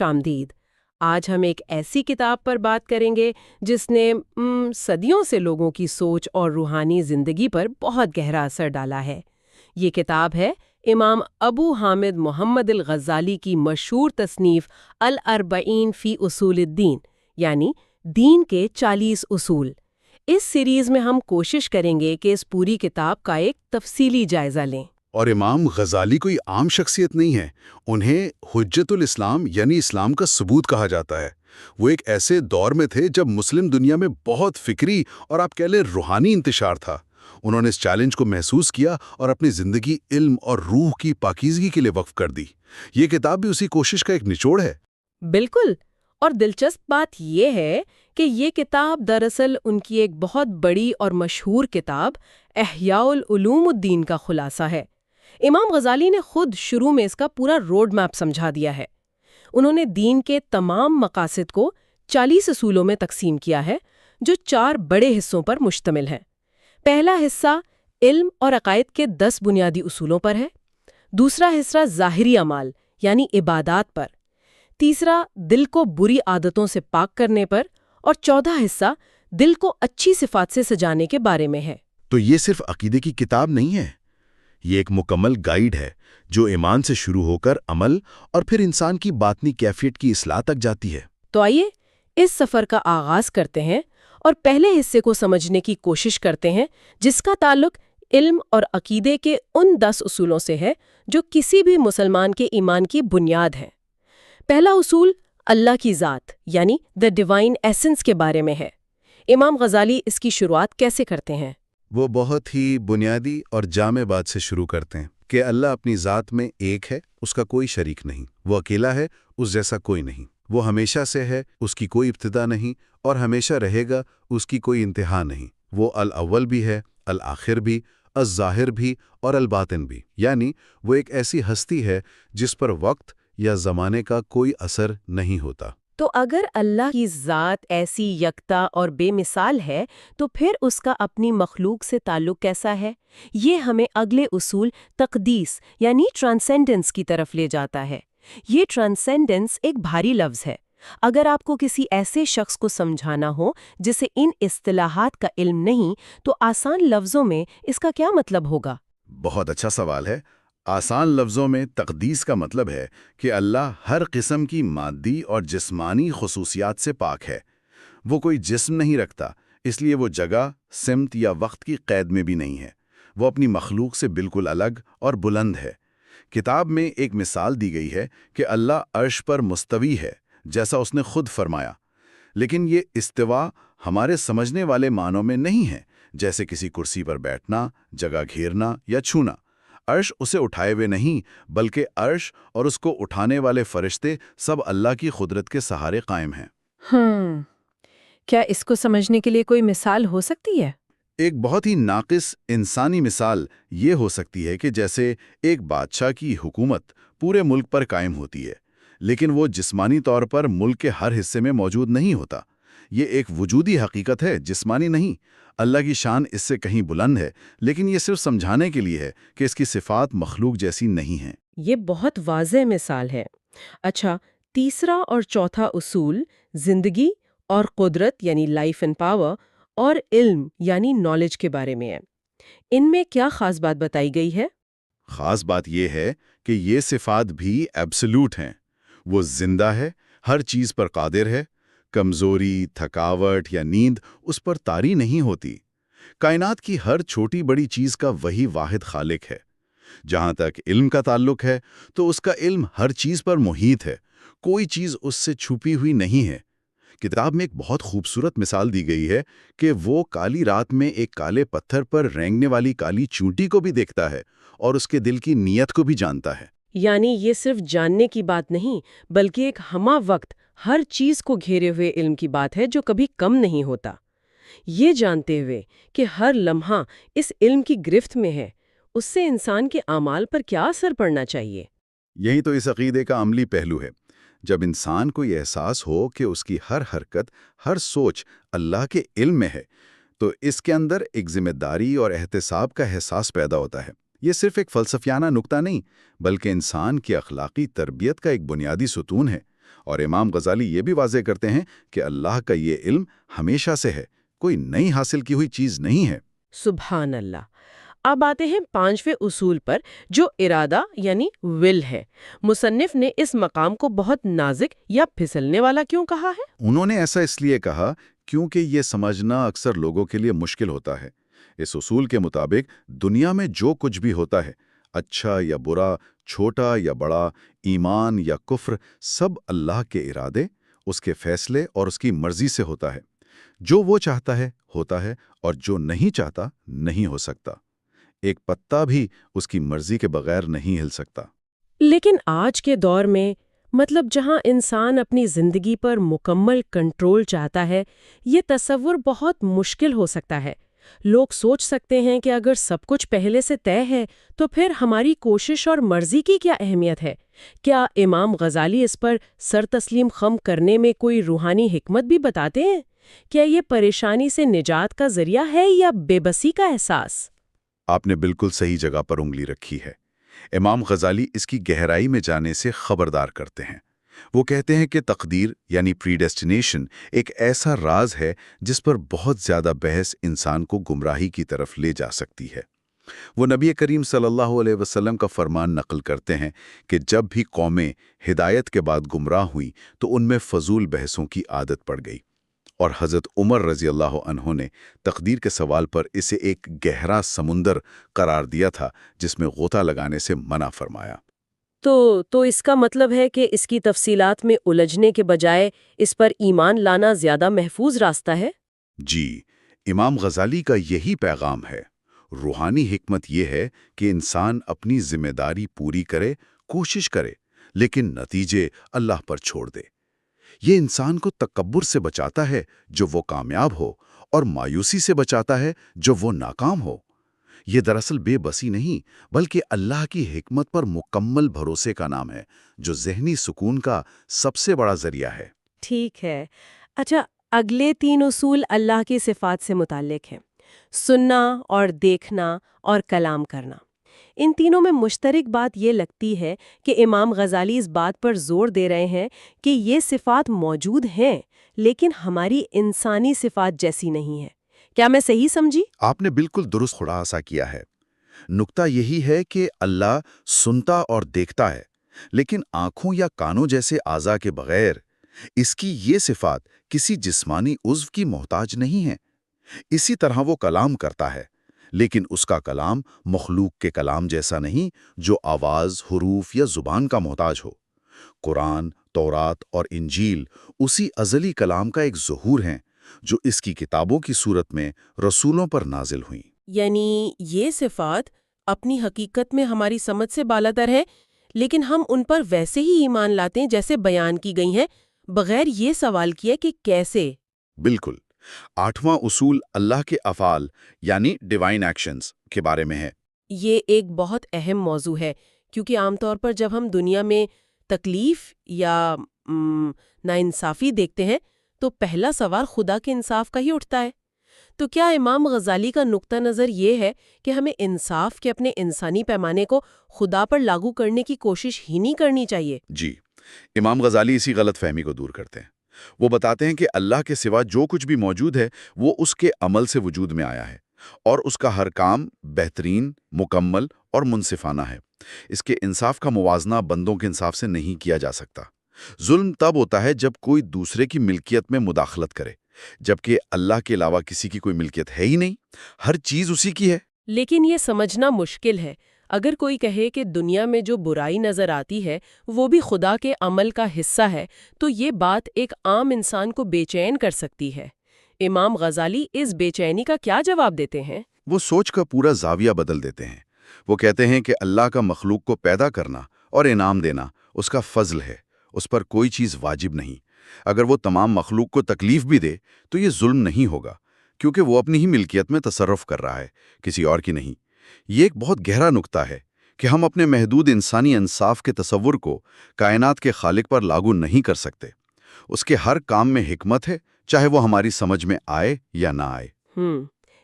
آمدید۔ آج ہم ایک ایسی کتاب پر بات کریں گے جس نے صدیوں سے لوگوں کی سوچ اور روحانی زندگی پر بہت گہرا اثر ڈالا ہے۔ یہ کتاب ہے امام ابو حامد محمد الغزالی کی مشہور تصنیف الاربعین فی اصول الدین، یعنی دین کے 40 اصول۔ اس سیریز میں ہم کوشش کریں گے کہ اس پوری کتاب کا ایک تفصیلی جائزہ لیں۔ اور امام غزالی کوئی عام شخصیت نہیں ہے، انہیں حجت الاسلام یعنی اسلام کا ثبوت کہا جاتا ہے۔ وہ ایک ایسے دور میں تھے جب مسلم دنیا میں بہت فکری اور آپ کہہ لیں روحانی انتشار تھا۔ انہوں نے اس چیلنج کو محسوس کیا اور اپنی زندگی علم اور روح کی پاکیزگی کے لیے وقف کر دی۔ یہ کتاب بھی اسی کوشش کا ایک نچوڑ ہے۔ بالکل، اور دلچسپ بات یہ ہے کہ یہ کتاب دراصل ان کی ایک بہت بڑی اور مشہور کتاب احیاء العلوم الدین کا خلاصہ ہے۔ امام غزالی نے خود شروع میں اس کا پورا روڈ میپ سمجھا دیا ہے۔ انہوں نے دین کے تمام مقاصد کو 40 اصولوں میں تقسیم کیا ہے، جو 4 بڑے حصوں پر مشتمل ہیں۔ پہلا حصہ علم اور عقائد کے 10 بنیادی اصولوں پر ہے۔ دوسرا حصہ ظاہری اعمال یعنی عبادات پر۔ تیسرا دل کو بری عادتوں سے پاک کرنے پر، اور چوتھا حصہ دل کو اچھی صفات سے سجانے کے بارے میں ہے۔ تو یہ صرف عقیدے کی کتاب نہیں ہے، یہ ایک مکمل گائیڈ ہے جو ایمان سے شروع ہو کر عمل اور پھر انسان کی باطنی کیفیت کی اصلاح تک جاتی ہے۔ تو آئیے اس سفر کا آغاز کرتے ہیں اور پہلے حصے کو سمجھنے کی کوشش کرتے ہیں، جس کا تعلق علم اور عقیدے کے ان 10 اصولوں سے ہے جو کسی بھی مسلمان کے ایمان کی بنیاد ہیں۔ پہلا اصول اللہ کی ذات یعنی دی ڈیوائن ایسنس کے بارے میں ہے۔ امام غزالی اس کی شروعات کیسے کرتے ہیں؟ وہ بہت ہی بنیادی اور جامع بات سے شروع کرتے ہیں کہ اللہ اپنی ذات میں ایک ہے، اس کا کوئی شریک نہیں، وہ اکیلا ہے، اس جیسا کوئی نہیں، وہ ہمیشہ سے ہے، اس کی کوئی ابتدا نہیں، اور ہمیشہ رہے گا، اس کی کوئی انتہا نہیں۔ وہ الاول بھی ہے، الآخر بھی، الظاہر بھی اور الباطن بھی، یعنی وہ ایک ایسی ہستی ہے جس پر وقت یا زمانے کا کوئی اثر نہیں ہوتا۔ تو اگر اللہ کی ذات ایسی یکتا اور بے مثال ہے تو پھر اس کا اپنی مخلوق سے تعلق کیسا ہے؟ یہ ہمیں اگلے اصول تقدیس یعنی ٹرانسینڈنس کی طرف لے جاتا ہے۔ یہ ٹرانسینڈنس ایک بھاری لفظ ہے۔ اگر آپ کو کسی ایسے شخص کو سمجھانا ہو جسے ان اصطلاحات کا علم نہیں، تو آسان لفظوں میں اس کا کیا مطلب ہوگا؟ بہت اچھا سوال ہے۔ آسان لفظوں میں تقدیس کا مطلب ہے کہ اللہ ہر قسم کی مادی اور جسمانی خصوصیات سے پاک ہے۔ وہ کوئی جسم نہیں رکھتا، اس لیے وہ جگہ، سمت یا وقت کی قید میں بھی نہیں ہے۔ وہ اپنی مخلوق سے بالکل الگ اور بلند ہے۔ کتاب میں ایک مثال دی گئی ہے کہ اللہ عرش پر مستوی ہے، جیسا اس نے خود فرمایا۔ لیکن یہ استوا ہمارے سمجھنے والے معنوں میں نہیں ہے، جیسے کسی کرسی پر بیٹھنا، جگہ گھیرنا یا چھونا۔ عرش اسے اٹھائے ہوئے نہیں، بلکہ عرش اور اس کو اٹھانے والے فرشتے سب اللہ کی قدرت کے سہارے قائم ہیں۔ کیا اس کو سمجھنے کے لیے کوئی مثال ہو سکتی ہے؟ ایک بہت ہی ناقص انسانی مثال یہ ہو سکتی ہے کہ جیسے ایک بادشاہ کی حکومت پورے ملک پر قائم ہوتی ہے، لیکن وہ جسمانی طور پر ملک کے ہر حصے میں موجود نہیں ہوتا۔ یہ ایک وجودی حقیقت ہے، جسمانی نہیں۔ اللہ کی شان اس سے کہیں بلند ہے، لیکن یہ صرف سمجھانے کے لیے ہے کہ اس کی صفات مخلوق جیسی نہیں ہیں۔ یہ بہت واضح مثال ہے۔ اچھا، تیسرا اور چوتھا اصول زندگی اور قدرت یعنی لائف اینڈ پاور، اور علم یعنی نالج کے بارے میں ہے۔ ان میں کیا خاص بات بتائی گئی ہے؟ خاص بات یہ ہے کہ یہ صفات بھی ایبسولوٹ ہیں۔ وہ زندہ ہے، ہر چیز پر قادر ہے، کمزوری، تھکاوٹ یا نیند اس پر طاری نہیں ہوتی۔ کائنات کی ہر چھوٹی بڑی چیز کا وہی واحد خالق ہے۔ جہاں تک علم کا تعلق ہے تو اس کا علم ہر چیز پر محیط ہے، کوئی چیز اس سے چھپی ہوئی نہیں ہے۔ کتاب میں ایک بہت خوبصورت مثال دی گئی ہے کہ وہ کالی رات میں ایک کالے پتھر پر رینگنے والی کالی چونٹی کو بھی دیکھتا ہے اور اس کے دل کی نیت کو بھی جانتا ہے۔ یعنی یہ صرف جاننے کی بات نہیں، بلکہ ایک ہمہ وقت ہر چیز کو گھیرے ہوئے علم کی بات ہے جو کبھی کم نہیں ہوتا۔ یہ جانتے ہوئے کہ ہر لمحہ اس علم کی گرفت میں ہے، اس سے انسان کے اعمال پر کیا اثر پڑنا چاہیے؟ یہی تو اس عقیدے کا عملی پہلو ہے۔ جب انسان کو یہ احساس ہو کہ اس کی ہر حرکت، ہر سوچ اللہ کے علم میں ہے، تو اس کے اندر ایک ذمہ داری اور احتساب کا احساس پیدا ہوتا ہے۔ یہ صرف ایک فلسفیانہ نکتہ نہیں، بلکہ انسان کی اخلاقی تربیت کا ایک بنیادی ستون ہے، اور امام غزالی یہ بھی واضح کرتے ہیں کہ اللہ کا یہ علم ہمیشہ سے ہے، کوئی نئی حاصل کی ہوئی چیز نہیں ہے۔ سبحان اللہ۔ اب آتے ہیں 5ویں اصول پر، جو ارادہ یعنی ول ہے۔ مصنف نے اس مقام کو بہت نازک یا پھسلنے والا کیوں کہا ہے؟ انہوں نے ایسا اس لیے کہا کیونکہ یہ سمجھنا اکثر لوگوں کے لیے مشکل ہوتا ہے۔ اس اصول کے مطابق دنیا میں جو کچھ بھی ہوتا ہے، اچھا یا برا، چھوٹا یا بڑا، ایمان یا کفر، سب اللہ کے ارادے، اس کے فیصلے اور اس کی مرضی سے ہوتا ہے۔ جو وہ چاہتا ہے ہوتا ہے، اور جو نہیں چاہتا نہیں ہو سکتا۔ ایک پتا بھی اس کی مرضی کے بغیر نہیں ہل سکتا۔ لیکن آج کے دور میں، مطلب جہاں انسان اپنی زندگی پر مکمل کنٹرول چاہتا ہے، یہ تصور بہت مشکل ہو سکتا ہے۔ لوگ سوچ سکتے ہیں کہ اگر سب کچھ پہلے سے طے ہے تو پھر ہماری کوشش اور مرضی کی کیا اہمیت ہے؟ کیا امام غزالی اس پر سر تسلیم خم کرنے میں کوئی روحانی حکمت بھی بتاتے ہیں؟ کیا یہ پریشانی سے نجات کا ذریعہ ہے یا بے بسی کا احساس؟ آپ نے بالکل صحیح جگہ پر انگلی رکھی ہے۔ امام غزالی اس کی گہرائی میں جانے سے خبردار کرتے ہیں۔ وہ کہتے ہیں کہ تقدیر یعنی پریڈیسٹینیشن ایک ایسا راز ہے جس پر بہت زیادہ بحث انسان کو گمراہی کی طرف لے جا سکتی ہے۔ وہ نبی کریم صلی اللہ علیہ وسلم کا فرمان نقل کرتے ہیں کہ جب بھی قومیں ہدایت کے بعد گمراہ ہوئیں تو ان میں فضول بحثوں کی عادت پڑ گئی، اور حضرت عمر رضی اللہ عنہ نے تقدیر کے سوال پر اسے ایک گہرا سمندر قرار دیا تھا جس میں غوطہ لگانے سے منع فرمایا۔ تو اس کا مطلب ہے کہ اس کی تفصیلات میں الجھنے کے بجائے اس پر ایمان لانا زیادہ محفوظ راستہ ہے؟ جی، امام غزالی کا یہی پیغام ہے۔ روحانی حکمت یہ ہے کہ انسان اپنی ذمہ داری پوری کرے، کوشش کرے، لیکن نتیجے اللہ پر چھوڑ دے۔ یہ انسان کو تکبر سے بچاتا ہے جو وہ کامیاب ہو، اور مایوسی سے بچاتا ہے جو وہ ناکام ہو۔ یہ دراصل بے بسی نہیں، بلکہ اللہ کی حکمت پر مکمل بھروسے کا نام ہے، جو ذہنی سکون کا سب سے بڑا ذریعہ ہے۔ ٹھیک ہے۔ اچھا، اگلے 3 اصول اللہ کی صفات سے متعلق ہیں: سننا اور دیکھنا اور کلام کرنا۔ ان تینوں میں مشترک بات یہ لگتی ہے کہ امام غزالی اس بات پر زور دے رہے ہیں کہ یہ صفات موجود ہیں، لیکن ہماری انسانی صفات جیسی نہیں ہیں۔ کیا میں صحیح سمجھی؟ آپ نے بالکل درست خلاصہ کیا ہے۔ نکتہ یہی ہے کہ اللہ سنتا اور دیکھتا ہے، لیکن آنکھوں یا کانوں جیسے اعضاء کے بغیر۔ اس کی یہ صفات کسی جسمانی عضو کی محتاج نہیں ہے۔ اسی طرح وہ کلام کرتا ہے، لیکن اس کا کلام مخلوق کے کلام جیسا نہیں جو آواز، حروف یا زبان کا محتاج ہو۔ قرآن، تورات اور انجیل اسی ازلی کلام کا ایک ظہور ہیں جو اس کی کتابوں کی صورت میں رسولوں پر نازل ہوئیں۔ یعنی یہ صفات اپنی حقیقت میں ہماری سمجھ سے بالاتر ہے، لیکن ہم ان پر ویسے ہی ایمان لاتے ہیں جیسے بیان کی گئی ہیں، بغیر یہ سوال کیے کہ کیسے۔ بالکل۔ 8واں اصول اللہ کے افعال یعنی ڈیوائن ایکشنز کے بارے میں ہے۔ یہ ایک بہت اہم موضوع ہے، کیونکہ عام طور پر جب ہم دنیا میں تکلیف یا ناانصافی دیکھتے ہیں تو پہلا سوال خدا کے انصاف کا ہی اٹھتا ہے۔ تو کیا امام غزالی کا نقطہ نظر یہ ہے کہ ہمیں انصاف کے اپنے انسانی پیمانے کو خدا پر لاگو کرنے کی کوشش ہی نہیں کرنی چاہیے؟ جی، امام غزالی اسی غلط فہمی کو دور کرتے ہیں۔ وہ بتاتے ہیں کہ اللہ کے سوا جو کچھ بھی موجود ہے وہ اس کے عمل سے وجود میں آیا ہے، اور اس کا ہر کام بہترین، مکمل اور منصفانہ ہے۔ اس کے انصاف کا موازنہ بندوں کے انصاف سے نہیں کیا جا سکتا۔ ظلم تب ہوتا ہے جب کوئی دوسرے کی ملکیت میں مداخلت کرے، جبکہ اللہ کے علاوہ کسی کی کوئی ملکیت ہے ہی نہیں، ہر چیز اسی کی ہے۔ لیکن یہ سمجھنا مشکل ہے۔ اگر کوئی کہے کہ دنیا میں جو برائی نظر آتی ہے وہ بھی خدا کے عمل کا حصہ ہے، تو یہ بات ایک عام انسان کو بے چین کر سکتی ہے۔ امام غزالی اس بے چینی کا کیا جواب دیتے ہیں؟ وہ سوچ کا پورا زاویہ بدل دیتے ہیں۔ وہ کہتے ہیں کہ اللہ کا مخلوق کو پیدا کرنا اور انعام دینا اس کا فضل ہے، اس پر کوئی چیز واجب نہیں۔ اگر وہ تمام مخلوق کو تکلیف بھی دے تو یہ ظلم نہیں ہوگا، کیونکہ وہ اپنی ہی ملکیت میں تصرف کر رہا ہے، کسی اور کی نہیں۔ یہ ایک بہت گہرا نکتہ ہے کہ ہم اپنے محدود انسانی انصاف کے تصور کو کائنات کے خالق پر لاگو نہیں کر سکتے۔ اس کے ہر کام میں حکمت ہے، چاہے وہ ہماری سمجھ میں آئے یا نہ آئے۔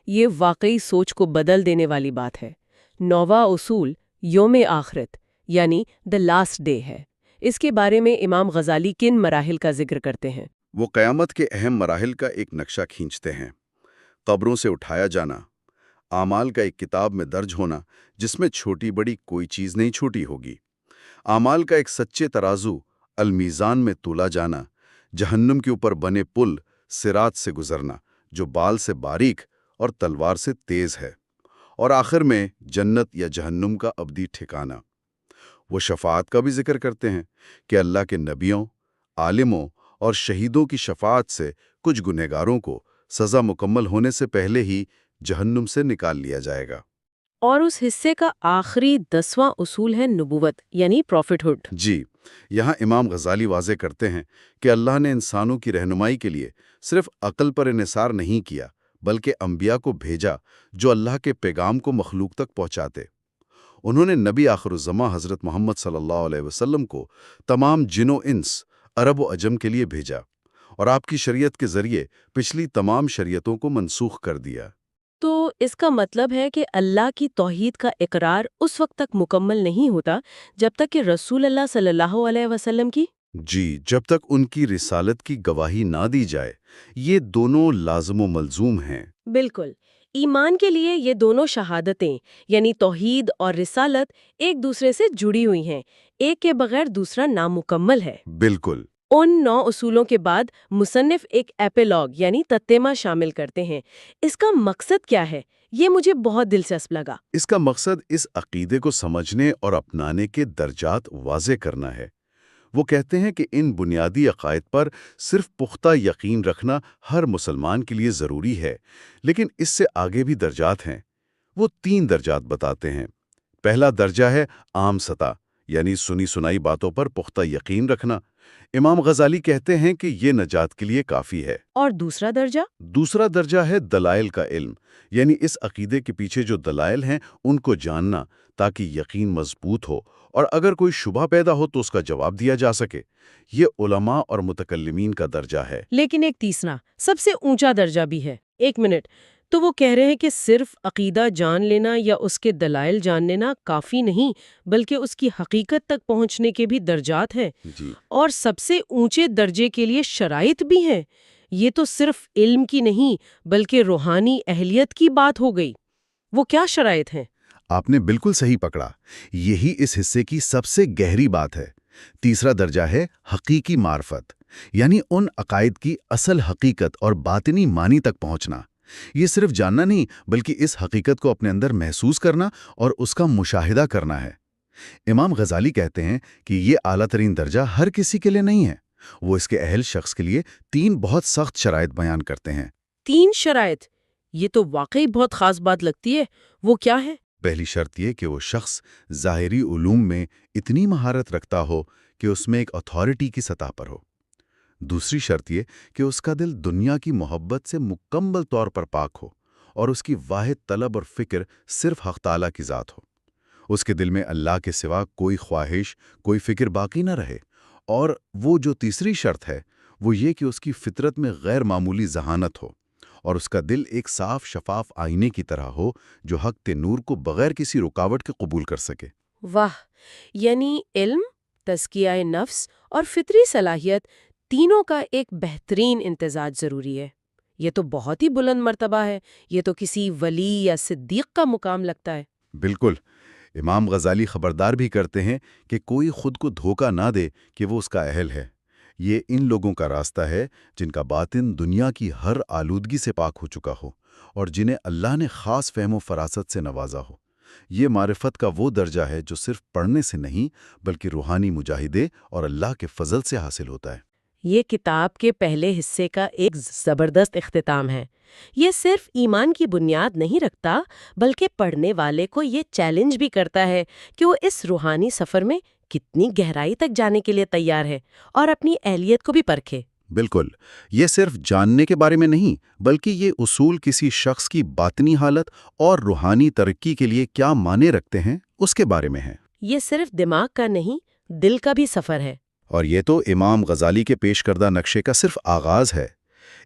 یہ واقعی سوچ کو بدل دینے والی بات ہے۔ 9واں اصول یوم آخرت یعنی دی لاسٹ ڈے ہے۔ اس کے بارے میں امام غزالی کن مراحل کا ذکر کرتے ہیں؟ وہ قیامت کے اہم مراحل کا ایک نقشہ کھینچتے ہیں۔ قبروں سے اٹھایا جانا، اعمال کا ایک کتاب میں درج ہونا جس میں چھوٹی بڑی کوئی چیز نہیں چھوٹی ہوگی، اعمال کا ایک سچے ترازو المیزان میں تولا جانا، جہنم کے اوپر بنے پل صراط سے گزرنا جو بال سے باریک اور تلوار سے تیز ہے، اور آخر میں جنت یا جہنم کا ابدی ٹھکانہ۔ وہ شفاعت کا بھی ذکر کرتے ہیں کہ اللہ کے نبیوں، عالموں اور شہیدوں کی شفاعت سے کچھ گنہگاروں کو سزا مکمل ہونے سے پہلے ہی جہنم سے نکال لیا جائے گا۔ اور اس حصے کا آخری 10واں اصول ہے نبوت یعنی پروفٹ ہوڈ۔ جی، یہاں امام غزالی واضح کرتے ہیں کہ اللہ نے انسانوں کی رہنمائی کے لیے صرف عقل پر انحصار نہیں کیا بلکہ انبیاء کو بھیجا جو اللہ کے پیغام کو مخلوق تک پہنچاتے۔ انہوں نے نبی آخر الزماں حضرت محمد صلی اللہ علیہ وسلم کو تمام جن و انس، عرب و عجم کے لیے بھیجا اور آپ کی شریعت کے ذریعے پچھلی تمام شریعتوں کو منسوخ کر دیا۔ تو اس کا مطلب ہے کہ اللہ کی توحید کا اقرار اس وقت تک مکمل نہیں ہوتا جب تک کہ رسول اللہ صلی اللہ علیہ وسلم کی جی، جب تک ان کی رسالت کی گواہی نہ دی جائے۔ یہ دونوں لازم و ملزوم ہیں۔ بالکل، ایمان کے لیے یہ دونوں شہادتیں یعنی توحید اور رسالت ایک دوسرے سے جڑی ہوئی ہیں، ایک کے بغیر دوسرا نامکمل ہے۔ بالکل۔ ان 9 اصولوں کے بعد مصنف ایک ایپیلاگ یعنی تتمہ شامل کرتے ہیں۔ اس کا مقصد کیا ہے؟ یہ مجھے بہت دلچسپ لگا۔ اس کا مقصد اس عقیدے کو سمجھنے اور اپنانے کے درجات واضح کرنا ہے۔ وہ کہتے ہیں کہ ان بنیادی عقائد پر صرف پختہ یقین رکھنا ہر مسلمان کے لیے ضروری ہے، لیکن اس سے آگے بھی درجات ہیں۔ وہ 3 درجات بتاتے ہیں۔ پہلا درجہ ہے عام سطح، یعنی سنی سنائی باتوں پر پختہ یقین رکھنا۔ امام غزالی کہتے ہیں کہ یہ نجات کے لیے کافی ہے۔ اور دوسرا درجہ؟ دوسرا درجہ ہے دلائل کا علم، یعنی اس عقیدے کے پیچھے جو دلائل ہیں ان کو جاننا تاکہ یقین مضبوط ہو، اور اگر کوئی شبہ پیدا ہو تو اس کا جواب دیا جا سکے۔ یہ علماء اور متکلمین کا درجہ ہے۔ لیکن ایک تیسرا، سب سے اونچا درجہ بھی ہے۔ ایک منٹ، تو وہ کہہ رہے ہیں کہ صرف عقیدہ جان لینا یا اس کے دلائل جان لینا کافی نہیں، بلکہ اس کی حقیقت تک پہنچنے کے بھی درجات ہیں۔ جی، اور سب سے اونچے درجے کے لیے شرائط بھی ہیں۔ یہ تو صرف علم کی نہیں بلکہ روحانی اہلیت کی بات ہو گئی۔ وہ کیا شرائط ہیں؟ آپ نے بالکل صحیح پکڑا۔ یہی اس حصے کی سب سے گہری بات ہے۔ تیسرا درجہ ہے حقیقی معرفت، یعنی ان عقائد کی اصل حقیقت اور باطنی معنی تک پہنچنا۔ یہ صرف جاننا نہیں بلکہ اس حقیقت کو اپنے اندر محسوس کرنا اور اس کا مشاہدہ کرنا ہے۔ امام غزالی کہتے ہیں کہ یہ اعلیٰ ترین درجہ ہر کسی کے لیے نہیں ہے۔ وہ اس کے اہل شخص کے لیے 3 بہت سخت شرائط بیان کرتے ہیں۔ 3 شرائط؟ یہ تو واقعی بہت خاص بات لگتی ہے۔ وہ کیا ہے؟ پہلی شرط یہ کہ وہ شخص ظاہری علوم میں اتنی مہارت رکھتا ہو کہ اس میں ایک اتھارٹی کی سطح پر ہو۔ دوسری شرط یہ کہ اس کا دل دنیا کی محبت سے مکمل طور پر پاک ہو اور اس کی واحد طلب اور فکر صرف حق تعالیٰ کی ذات ہو۔ اس کے دل میں اللہ کے سوا کوئی خواہش، کوئی فکر باقی نہ رہے۔ اور وہ جو تیسری شرط ہے وہ یہ کہ اس کی فطرت میں غیر معمولی ذہانت ہو اور اس کا دل ایک صاف شفاف آئینے کی طرح ہو جو حق کے نور کو بغیر کسی رکاوٹ کے قبول کر سکے۔ واہ، یعنی علم، تزکیہ نفس اور فطری صلاحیت تینوں کا ایک بہترین امتزاج ضروری ہے۔ یہ تو بہت ہی بلند مرتبہ ہے۔ یہ تو کسی ولی یا صدیق کا مقام لگتا ہے۔ بالکل۔ امام غزالی خبردار بھی کرتے ہیں کہ کوئی خود کو دھوکہ نہ دے کہ وہ اس کا اہل ہے۔ یہ ان لوگوں کا راستہ ہے جن کا باطن دنیا کی ہر آلودگی سے پاک ہو چکا ہو اور جنہیں اللہ نے خاص فہم و فراست سے نوازا ہو۔ یہ معرفت کا وہ درجہ ہے جو صرف پڑھنے سے نہیں بلکہ روحانی مجاہدے اور اللہ کے فضل سے حاصل ہوتا ہے۔ یہ کتاب کے پہلے حصے کا ایک زبردست اختتام ہے۔ یہ صرف ایمان کی بنیاد نہیں رکھتا بلکہ پڑھنے والے کو یہ چیلنج بھی کرتا ہے کہ وہ اس روحانی سفر میں کتنی گہرائی تک جانے کے لیے تیار ہے اور اپنی اہلیت کو بھی پرکھے۔ بالکل، یہ صرف جاننے کے بارے میں نہیں بلکہ یہ اصول کسی شخص کی باطنی حالت اور روحانی ترقی کے لیے کیا معنی رکھتے ہیں اس کے بارے میں ہے۔ یہ صرف دماغ کا نہیں، دل کا بھی سفر ہے۔ اور یہ تو امام غزالی کے پیش کردہ نقشے کا صرف آغاز ہے۔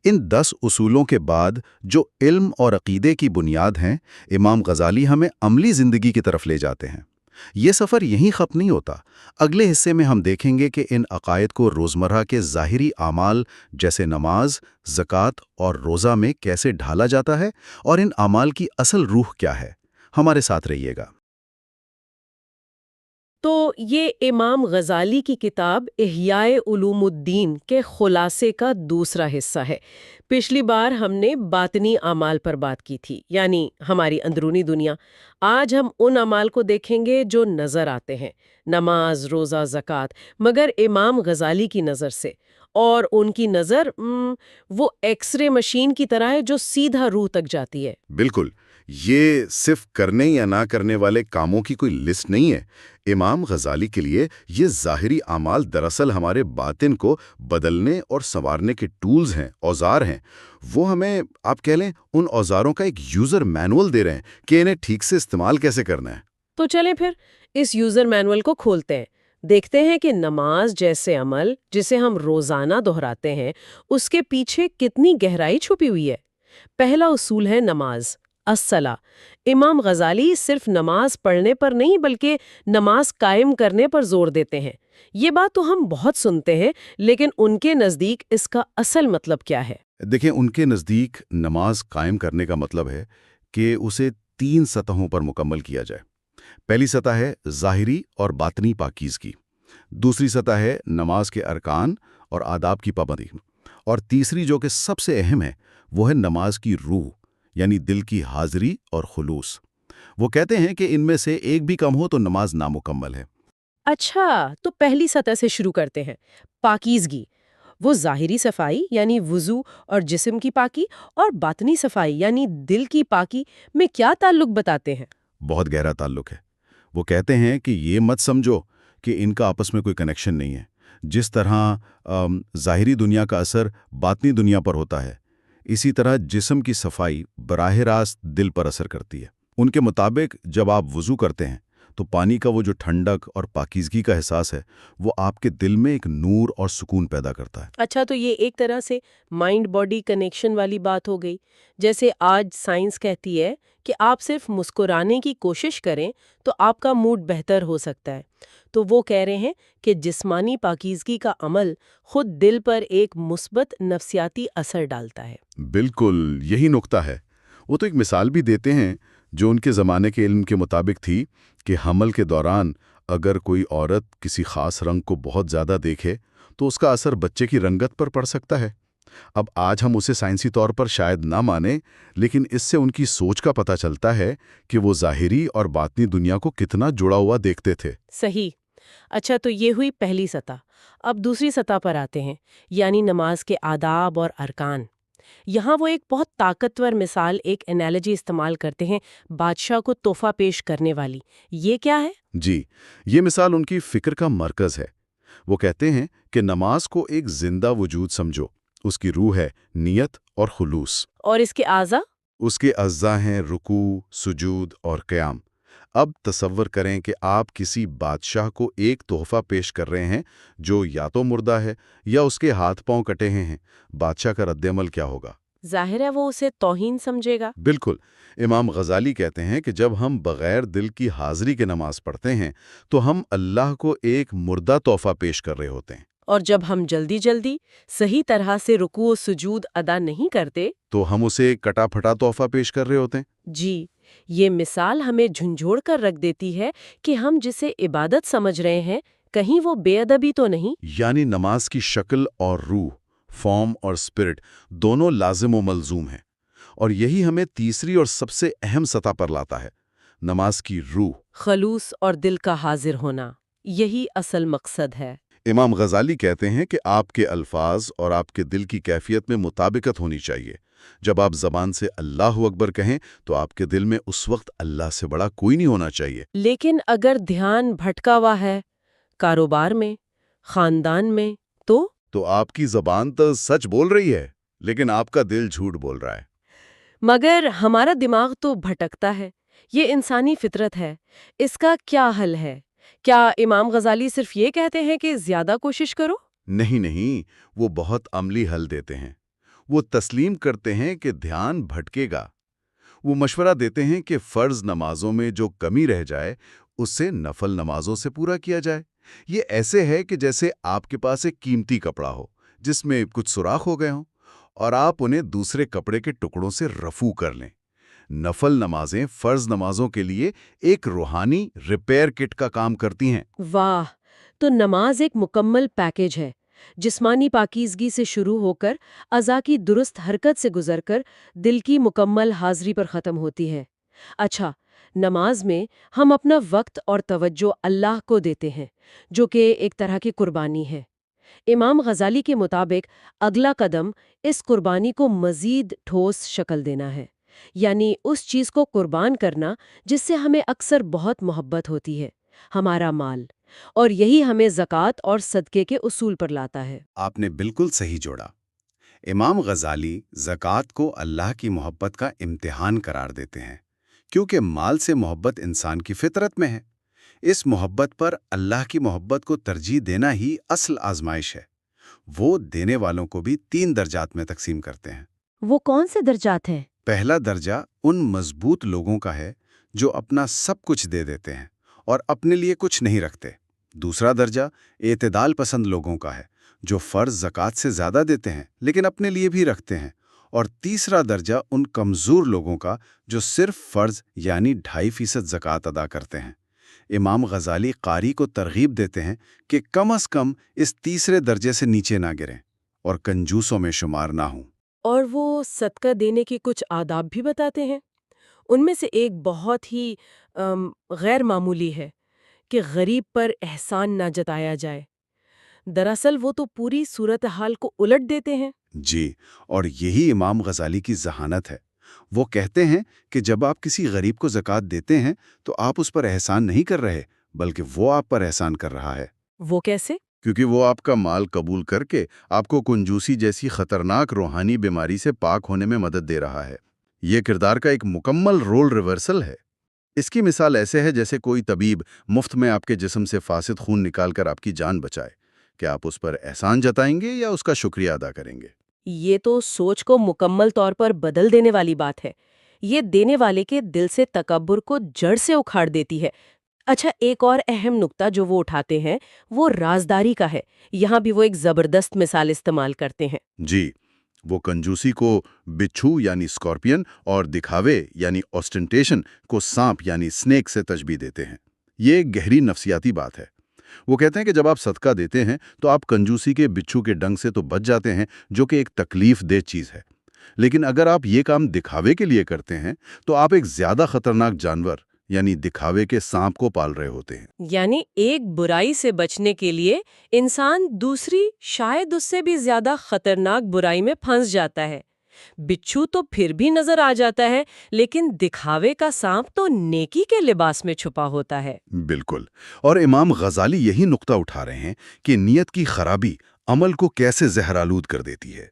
ان 10 اصولوں کے بعد جو علم اور عقیدے کی بنیاد ہیں، امام غزالی ہمیں عملی زندگی کی طرف لے جاتے ہیں۔ یہ سفر یہیں ختم نہیں ہوتا۔ اگلے حصے میں ہم دیکھیں گے کہ ان عقائد کو روزمرہ کے ظاہری اعمال جیسے نماز، زکوٰۃ اور روزہ میں کیسے ڈھالا جاتا ہے، اور ان اعمال کی اصل روح کیا ہے۔ ہمارے ساتھ رہیے گا۔ تو یہ امام غزالی کی کتاب احیاء علوم الدین کے خلاصے کا دوسرا حصہ ہے۔ پچھلی بار ہم نے باطنی اعمال پر بات کی تھی، یعنی ہماری اندرونی دنیا۔ آج ہم ان اعمال کو دیکھیں گے جو نظر آتے ہیں، نماز، روزہ، زکوٰۃ، مگر امام غزالی کی نظر سے۔ اور ان کی نظر وہ ایکس رے مشین کی طرح ہے جو سیدھا روح تک جاتی ہے۔ بالکل، یہ صرف کرنے یا نہ کرنے والے کاموں کی کوئی لسٹ نہیں ہے۔ امام غزالی کے لیے یہ ظاہری اعمال دراصل ہمارے باطن کو بدلنے اور سنوارنے کے ٹولز ہیں، اوزار ہیں۔ وہ ہمیں، آپ کہہ لیں، ان اوزاروں کا ایک یوزر مینول دے رہے ہیں کہ انہیں ٹھیک سے استعمال کیسے کرنا ہے۔ تو چلیں پھر اس یوزر مینول کو کھولتے ہیں، دیکھتے ہیں کہ نماز جیسے عمل جسے ہم روزانہ دہراتے ہیں، اس کے پیچھے کتنی گہرائی چھپی ہوئی ہے۔ پہلا اصول ہے نماز، الصلاۃ۔ امام غزالی صرف نماز پڑھنے پر نہیں بلکہ نماز قائم کرنے پر زور دیتے ہیں۔ یہ بات تو ہم بہت سنتے ہیں، لیکن ان کے نزدیک اس کا اصل مطلب کیا ہے؟ دیکھیں، ان کے نزدیک نماز قائم کرنے کا مطلب ہے کہ اسے 3 سطحوں پر مکمل کیا جائے۔ پہلی سطح ہے ظاہری اور باطنی پاکیزگی، دوسری سطح ہے نماز کے ارکان اور آداب کی پابندی، اور تیسری جو کہ سب سے اہم ہے وہ ہے نماز کی روح، یعنی دل کی حاضری اور خلوص۔ وہ کہتے ہیں کہ ان میں سے ایک بھی کم ہو تو نماز نامکمل ہے۔ اچھا، تو پہلی سطح سے شروع کرتے ہیں، پاکیزگی۔ وہ ظاہری صفائی یعنی وضو اور جسم کی پاکی، اور باطنی صفائی یعنی دل کی پاکی میں کیا تعلق بتاتے ہیں؟ بہت گہرا تعلق ہے۔ وہ کہتے ہیں کہ یہ مت سمجھو کہ ان کا آپس میں کوئی کنیکشن نہیں ہے۔ جس طرح ظاہری دنیا کا اثر باطنی دنیا پر ہوتا ہے، اسی طرح جسم کی صفائی براہ راست دل پر اثر کرتی ہے۔ ان کے مطابق جب آپ وضو کرتے ہیں تو پانی کا وہ جو ٹھنڈک اور پاکیزگی کا احساس ہے وہ آپ کے دل میں ایک نور اور سکون پیدا کرتا ہے۔ اچھا، تو یہ ایک طرح سے مائنڈ باڈی کنیکشن والی بات ہو گئی۔ جیسے آج سائنس کہتی ہے کہ آپ صرف مسکرانے کی کوشش کریں تو آپ کا موڈ بہتر ہو سکتا ہے، تو وہ کہہ رہے ہیں کہ جسمانی پاکیزگی کا عمل خود دل پر ایک مثبت نفسیاتی اثر ڈالتا ہے۔ بالکل یہی نقطہ ہے۔ وہ تو ایک مثال بھی دیتے ہیں جو ان کے زمانے کے علم کے مطابق تھی کہ حمل کے دوران اگر کوئی عورت کسی خاص رنگ کو بہت زیادہ دیکھے تو اس کا اثر بچے کی رنگت پر پڑ سکتا ہے۔ اب آج ہم اسے سائنسی طور پر شاید نہ مانیں، لیکن اس سے ان کی سوچ کا پتہ چلتا ہے کہ وہ ظاہری اور باطنی دنیا کو کتنا جڑا ہوا دیکھتے تھے۔ صحیح۔ اچھا، تو یہ ہوئی پہلی سطح۔ اب دوسری سطح پر آتے ہیں، یعنی نماز کے آداب اور ارکان۔ یہاں وہ ایک بہت طاقتور مثال، ایک انالوجی استعمال کرتے ہیں، بادشاہ کو تحفہ پیش کرنے والی۔ یہ کیا ہے؟ جی، یہ مثال ان کی فکر کا مرکز ہے۔ وہ کہتے ہیں کہ نماز کو ایک زندہ وجود سمجھو، اس کی روح ہے نیت اور خلوص۔ اور اس کے اعضاء؟ اس کے اجزاء ہیں رکوع، سجود اور قیام۔ اب تصور کریں کہ آپ کسی بادشاہ کو ایک تحفہ پیش کر رہے ہیں جو یا تو مردہ ہے یا اس کے ہاتھ پاؤں کٹے ہیں۔ بادشاہ کا رد عمل کیا ہوگا؟ ظاہر ہے وہ اسے توہین سمجھے گا۔ بالکل۔ امام غزالی کہتے ہیں کہ جب ہم بغیر دل کی حاضری کے نماز پڑھتے ہیں تو ہم اللہ کو ایک مردہ تحفہ پیش کر رہے ہوتے ہیں۔ اور جب ہم جلدی جلدی صحیح طرح سے رکوع و سجود ادا نہیں کرتے تو ہم اسے کٹا پھٹا تحفہ پیش کر رہے ہوتے ہیں۔ جی، یہ مثال ہمیں جھنجھوڑ کر رکھ دیتی ہے کہ ہم جسے عبادت سمجھ رہے ہیں کہیں وہ بے ادبی تو نہیں۔ یعنی نماز کی شکل اور روح، فارم اور اسپرٹ، دونوں لازم و ملزوم ہیں۔ اور یہی ہمیں تیسری اور سب سے اہم سطح پر لاتا ہے، نماز کی روح، خلوص اور دل کا حاضر ہونا، یہی اصل مقصد ہے۔ امام غزالی کہتے ہیں کہ آپ کے الفاظ اور آپ کے دل کی کیفیت میں مطابقت ہونی چاہیے۔ جب آپ زبان سے اللہ اکبر کہیں تو آپ کے دل میں اس وقت اللہ سے بڑا کوئی نہیں ہونا چاہیے۔ لیکن اگر دھیان بھٹکا ہوا ہے، کاروبار میں، خاندان میں، تو آپ کی زبان تو سچ بول رہی ہے لیکن آپ کا دل جھوٹ بول رہا ہے۔ مگر ہمارا دماغ تو بھٹکتا ہے، یہ انسانی فطرت ہے۔ اس کا کیا حل ہے؟ کیا امام غزالی صرف یہ کہتے ہیں کہ زیادہ کوشش کرو؟ نہیں، وہ بہت عملی حل دیتے ہیں۔ وہ تسلیم کرتے ہیں کہ دھیان بھٹکے گا۔ وہ مشورہ دیتے ہیں کہ فرض نمازوں میں جو کمی رہ جائے اسے نفل نمازوں سے پورا کیا جائے۔ یہ ایسے ہے کہ جیسے آپ کے پاس ایک قیمتی کپڑا ہو جس میں کچھ سوراخ ہو گئے ہوں اور آپ انہیں دوسرے کپڑے کے ٹکڑوں سے رفو کر لیں۔ نفل نمازیں فرض نمازوں کے لیے ایک روحانی ریپیئر کٹ کا کام کرتی ہیں۔ واہ! تو نماز ایک مکمل پیکیج ہے، جسمانی پاکیزگی سے شروع ہو کر اعضاء کی درست حرکت سے گزر کر دل کی مکمل حاضری پر ختم ہوتی ہے۔ اچھا، نماز میں ہم اپنا وقت اور توجہ اللہ کو دیتے ہیں، جو کہ ایک طرح کی قربانی ہے۔ امام غزالی کے مطابق اگلا قدم اس قربانی کو مزید ٹھوس شکل دینا ہے، یعنی اس چیز کو قربان کرنا جس سے ہمیں اکثر بہت محبت ہوتی ہے، ہمارا مال، اور یہی ہمیں زکوٰۃ اور صدقے کے اصول پر لاتا ہے۔ آپ نے بالکل صحیح جوڑا۔ امام غزالی زکوٰۃ کو اللہ کی محبت کا امتحان قرار دیتے ہیں، کیونکہ مال سے محبت انسان کی فطرت میں ہے۔ اس محبت پر اللہ کی محبت کو ترجیح دینا ہی اصل آزمائش ہے۔ وہ دینے والوں کو بھی 3 درجات میں تقسیم کرتے ہیں۔ وہ کون سے درجات ہیں؟ پہلا درجہ ان مضبوط لوگوں کا ہے جو اپنا سب کچھ دے دیتے ہیں اور اپنے لیے کچھ نہیں رکھتے۔ دوسرا درجہ اعتدال پسند لوگوں کا ہے جو فرض زکوٰۃ سے زیادہ دیتے ہیں لیکن اپنے لیے بھی رکھتے ہیں۔ اور تیسرا درجہ ان کمزور لوگوں کا جو صرف فرض یعنی 2.5% زکوٰۃ ادا کرتے ہیں۔ امام غزالی قاری کو ترغیب دیتے ہیں کہ کم از کم اس تیسرے درجے سے نیچے نہ گریں اور کنجوسوں میں شمار نہ ہوں۔ اور وہ صدقہ دینے کے کچھ آداب بھی بتاتے ہیں۔ ان میں سے ایک بہت ہی غیر معمولی ہے کہ غریب پر احسان نہ جتایا جائے۔ دراصل وہ تو پوری صورتحال کو الٹ دیتے ہیں۔ جی، اور یہی امام غزالی کی ذہانت ہے۔ وہ کہتے ہیں کہ جب آپ کسی غریب کو زکوٰۃ دیتے ہیں تو آپ اس پر احسان نہیں کر رہے، بلکہ وہ آپ پر احسان کر رہا ہے۔ وہ کیسے؟ کیونکہ وہ آپ کا مال قبول کر کے آپ کو کنجوسی جیسی خطرناک روحانی بیماری سے پاک ہونے میں مدد دے رہا ہے۔ یہ کردار کا ایک مکمل رول ریورسل ہے۔ اس کی مثال ایسے ہے جیسے کوئی طبیب مفت میں آپ کے جسم سے فاسد خون نکال کر آپ کی جان بچائے۔ کیا آپ اس پر احسان جتائیں گے یا اس کا شکریہ ادا کریں گے؟ یہ تو سوچ کو مکمل طور پر بدل دینے والی بات ہے۔ یہ دینے والے کے دل سے تکبر کو جڑ سے اکھاڑ دیتی ہے۔ اچھا، ایک اور اہم نقطہ جو وہ اٹھاتے ہیں وہ رازداری کا ہے۔ یہاں بھی وہ ایک زبردست مثال استعمال کرتے ہیں۔ جی، وہ کنجوسی کو بچھو یعنی اسکارپین اور دکھاوے یعنی آسٹنٹیشن کو سانپ یعنی سنیک سے تشبیہ دیتے ہیں۔ یہ ایک گہری نفسیاتی بات ہے۔ وہ کہتے ہیں کہ جب آپ صدقہ دیتے ہیں تو آپ کنجوسی کے بچھو کے ڈنگ سے تو بچ جاتے ہیں، جو کہ ایک تکلیف دہ چیز ہے، لیکن اگر آپ یہ کام دکھاوے کے لیے کرتے ہیں تو آپ ایک زیادہ خطرناک جانور یعنی دکھاوے کے سانپ کو پال رہے ہوتے ہیں۔ یعنی ایک برائی سے بچنے کے لیے انسان دوسری شاید اس سے بھی زیادہ خطرناک برائی میں پھنس جاتا ہے۔ بچھو تو پھر بھی نظر آ جاتا ہے، لیکن دکھاوے کا سانپ تو نیکی کے لباس میں چھپا ہوتا ہے۔ بالکل، اور امام غزالی یہی نقطہ اٹھا رہے ہیں کہ نیت کی خرابی عمل کو کیسے زہرآلود کر دیتی ہے۔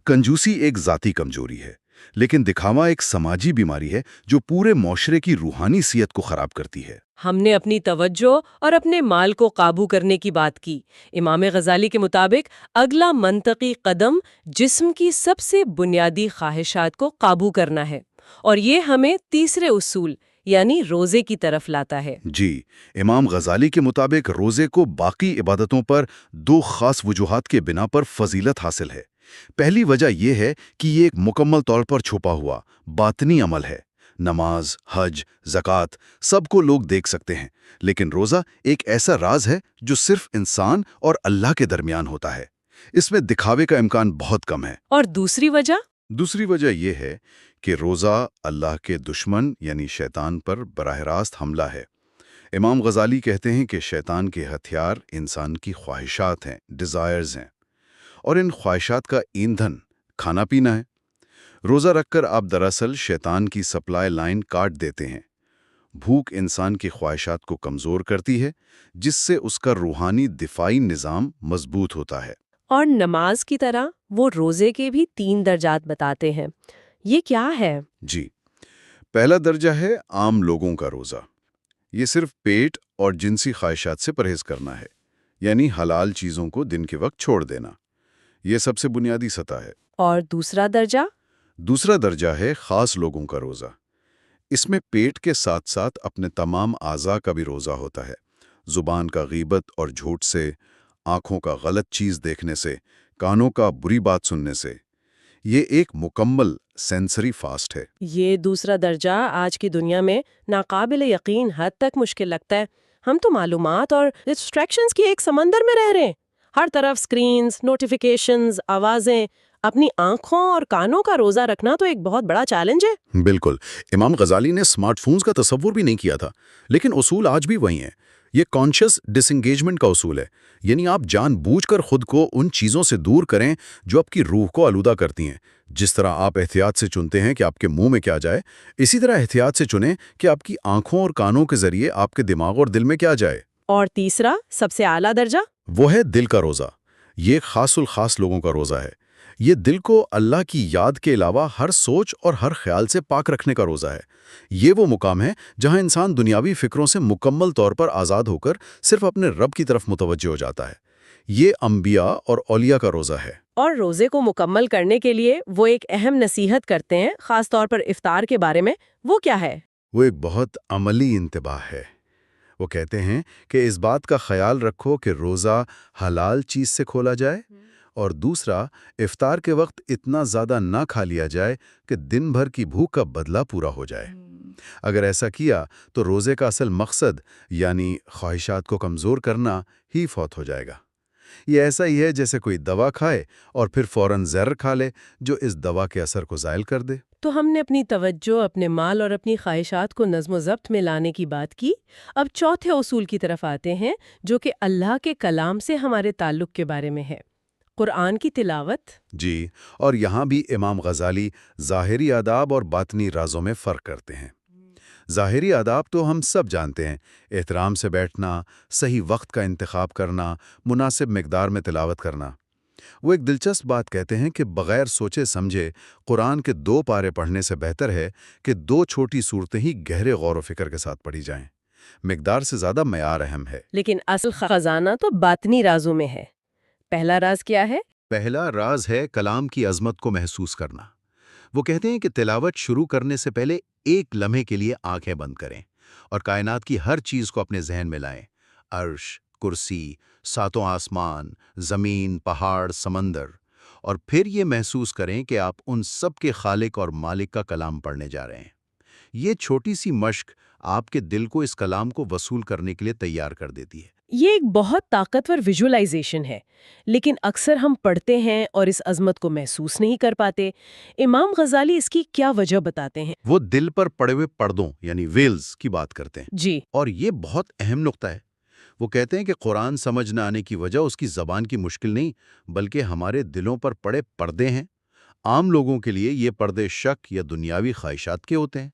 کنجوسی ایک ذاتی کمزوری ہے، لیکن دکھاوا ایک سماجی بیماری ہے جو پورے معاشرے کی روحانی صحت کو خراب کرتی ہے۔ ہم نے اپنی توجہ اور اپنے مال کو قابو کرنے کی بات کی۔ امام غزالی کے مطابق اگلا منطقی قدم جسم کی سب سے بنیادی خواہشات کو قابو کرنا ہے، اور یہ ہمیں تیسرے اصول یعنی روزے کی طرف لاتا ہے۔ جی، امام غزالی کے مطابق روزے کو باقی عبادتوں پر 2 خاص وجوہات کے بنا پر فضیلت حاصل ہے۔ پہلی وجہ یہ ہے کہ یہ ایک مکمل طور پر چھپا ہوا باطنی عمل ہے۔ نماز، حج، زکوٰۃ سب کو لوگ دیکھ سکتے ہیں، لیکن روزہ ایک ایسا راز ہے جو صرف انسان اور اللہ کے درمیان ہوتا ہے۔ اس میں دکھاوے کا امکان بہت کم ہے۔ اور دوسری وجہ یہ ہے کہ روزہ اللہ کے دشمن یعنی شیطان پر براہ راست حملہ ہے۔ امام غزالی کہتے ہیں کہ شیطان کے ہتھیار انسان کی خواہشات ہیں، ڈیزائرز ہیں، اور ان خواہشات کا ایندھن کھانا پینا ہے۔ روزہ رکھ کر آپ دراصل شیطان کی سپلائی لائن کاٹ دیتے ہیں۔ بھوک انسان کی خواہشات کو کمزور کرتی ہے، جس سے اس کا روحانی دفاعی نظام مضبوط ہوتا ہے۔ اور نماز کی طرح وہ روزے کے بھی 3 درجات بتاتے ہیں۔ یہ کیا ہے؟ جی، پہلا درجہ ہے عام لوگوں کا روزہ۔ یہ صرف پیٹ اور جنسی خواہشات سے پرہیز کرنا ہے، یعنی حلال چیزوں کو دن کے وقت چھوڑ دینا۔ یہ سب سے بنیادی سطح ہے۔ اور دوسرا درجہ ہے خاص لوگوں کا روزہ۔ اس میں پیٹ کے ساتھ ساتھ اپنے تمام اعضاء کا بھی روزہ ہوتا ہے، زبان کا غیبت اور جھوٹ سے، آنکھوں کا غلط چیز دیکھنے سے، کانوں کا بری بات سننے سے۔ یہ ایک مکمل سینسری فاسٹ ہے۔ یہ دوسرا درجہ آج کی دنیا میں ناقابل یقین حد تک مشکل لگتا ہے۔ ہم تو معلومات اور ڈسٹریکشنز کی ایک سمندر میں رہ رہے ہیں۔ ہر طرف سکرینز، نوٹیفیکیشنز، آوازیں۔ اپنی آنکھوں اور کانوں کا روزہ رکھنا تو ایک بہت بڑا چیلنج ہے۔ بالکل، امام غزالی نے اسمارٹ فونز کا تصور بھی نہیں کیا تھا، لیکن اصول آج بھی وہی ہیں۔ یہ کانشیس ڈس انگیجمنٹ کا اصول ہے، یعنی آپ جان بوجھ کر خود کو ان چیزوں سے دور کریں جو آپ کی روح کو آلودہ کرتی ہیں۔ جس طرح آپ احتیاط سے چنتے ہیں کہ آپ کے منہ میں کیا جائے، اسی طرح احتیاط سے چنیں کہ آپ کی آنکھوں اور کانوں کے ذریعے آپ کے دماغ اور دل میں کیا جائے۔ اور تیسرا، سب سے اعلیٰ درجہ، وہ ہے دل کا روزہ۔ یہ خاص الخاص لوگوں کا روزہ ہے۔ یہ دل کو اللہ کی یاد کے علاوہ ہر سوچ اور ہر خیال سے پاک رکھنے کا روزہ ہے۔ یہ وہ مقام ہے جہاں انسان دنیاوی فکروں سے مکمل طور پر آزاد ہو کر صرف اپنے رب کی طرف متوجہ ہو جاتا ہے۔ یہ انبیاء اور اولیاء کا روزہ ہے۔ اور روزے کو مکمل کرنے کے لیے وہ ایک اہم نصیحت کرتے ہیں، خاص طور پر افطار کے بارے میں۔ وہ کیا ہے؟ وہ ایک بہت عملی انتباہ ہے۔ وہ کہتے ہیں کہ اس بات کا خیال رکھو کہ روزہ حلال چیز سے کھولا جائے، اور دوسرا، افطار کے وقت اتنا زیادہ نہ کھا لیا جائے کہ دن بھر کی بھوک کا بدلہ پورا ہو جائے۔ اگر ایسا کیا تو روزے کا اصل مقصد، یعنی خواہشات کو کمزور کرنا، ہی فوت ہو جائے گا۔ یہ ایسا ہی ہے جیسے کوئی دوا کھائے اور پھر فوراً زہر کھا لے جو اس دوا کے اثر کو زائل کر دے۔ تو ہم نے اپنی توجہ اپنے مال اور اپنی خواہشات کو نظم و ضبط میں لانے کی بات کی۔ اب چوتھے اصول کی طرف آتے ہیں، جو کہ اللہ کے کلام سے ہمارے تعلق کے بارے میں ہے، قرآن کی تلاوت۔ جی، اور یہاں بھی امام غزالی ظاہری آداب اور باطنی رازوں میں فرق کرتے ہیں۔ ظاہری آداب تو ہم سب جانتے ہیں، احترام سے بیٹھنا، صحیح وقت کا انتخاب کرنا، مناسب مقدار میں تلاوت کرنا۔ وہ ایک دلچسپ بات کہتے ہیں کہ بغیر سوچے سمجھے قرآن کے 2 پارے پڑھنے سے بہتر ہے کہ 2 چھوٹی صورتیں ہی گہرے غور و فکر کے ساتھ پڑھی جائیں۔ مقدار سے زیادہ معیار اہم ہے۔ لیکن اصل خزانہ تو باطنی رازوں میں ہے۔ پہلا راز کیا ہے؟ پہلا راز ہے کلام کی عظمت کو محسوس کرنا۔ وہ کہتے ہیں کہ تلاوت شروع کرنے سے پہلے ایک لمحے کے لیے آنکھیں بند کریں اور کائنات کی ہر چیز کو اپنے ذہن میں لائیں۔ عرش، کرسی، 7 آسمان، زمین، پہاڑ، سمندر، اور پھر یہ محسوس کریں کہ آپ ان سب کے خالق اور مالک کا کلام پڑھنے جا رہے ہیں۔ یہ چھوٹی سی مشق آپ کے دل کو اس کلام کو وصول کرنے کے لیے تیار کر دیتی ہے۔ یہ ایک بہت طاقتور ویژولائزیشن ہے، لیکن اکثر ہم پڑھتے ہیں اور اس عظمت کو محسوس نہیں کر پاتے۔ امام غزالی اس کی کیا وجہ بتاتے ہیں؟ وہ دل پر پڑے ہوئے پردوں یعنی ویلز کی بات کرتے ہیں، جی، اور یہ بہت اہم نقطہ ہے۔ وہ کہتے ہیں کہ قرآن سمجھ نہ آنے کی وجہ اس کی زبان کی مشکل نہیں، بلکہ ہمارے دلوں پر پڑے پردے ہیں۔ عام لوگوں کے لیے یہ پردے شک یا دنیاوی خواہشات کے ہوتے ہیں،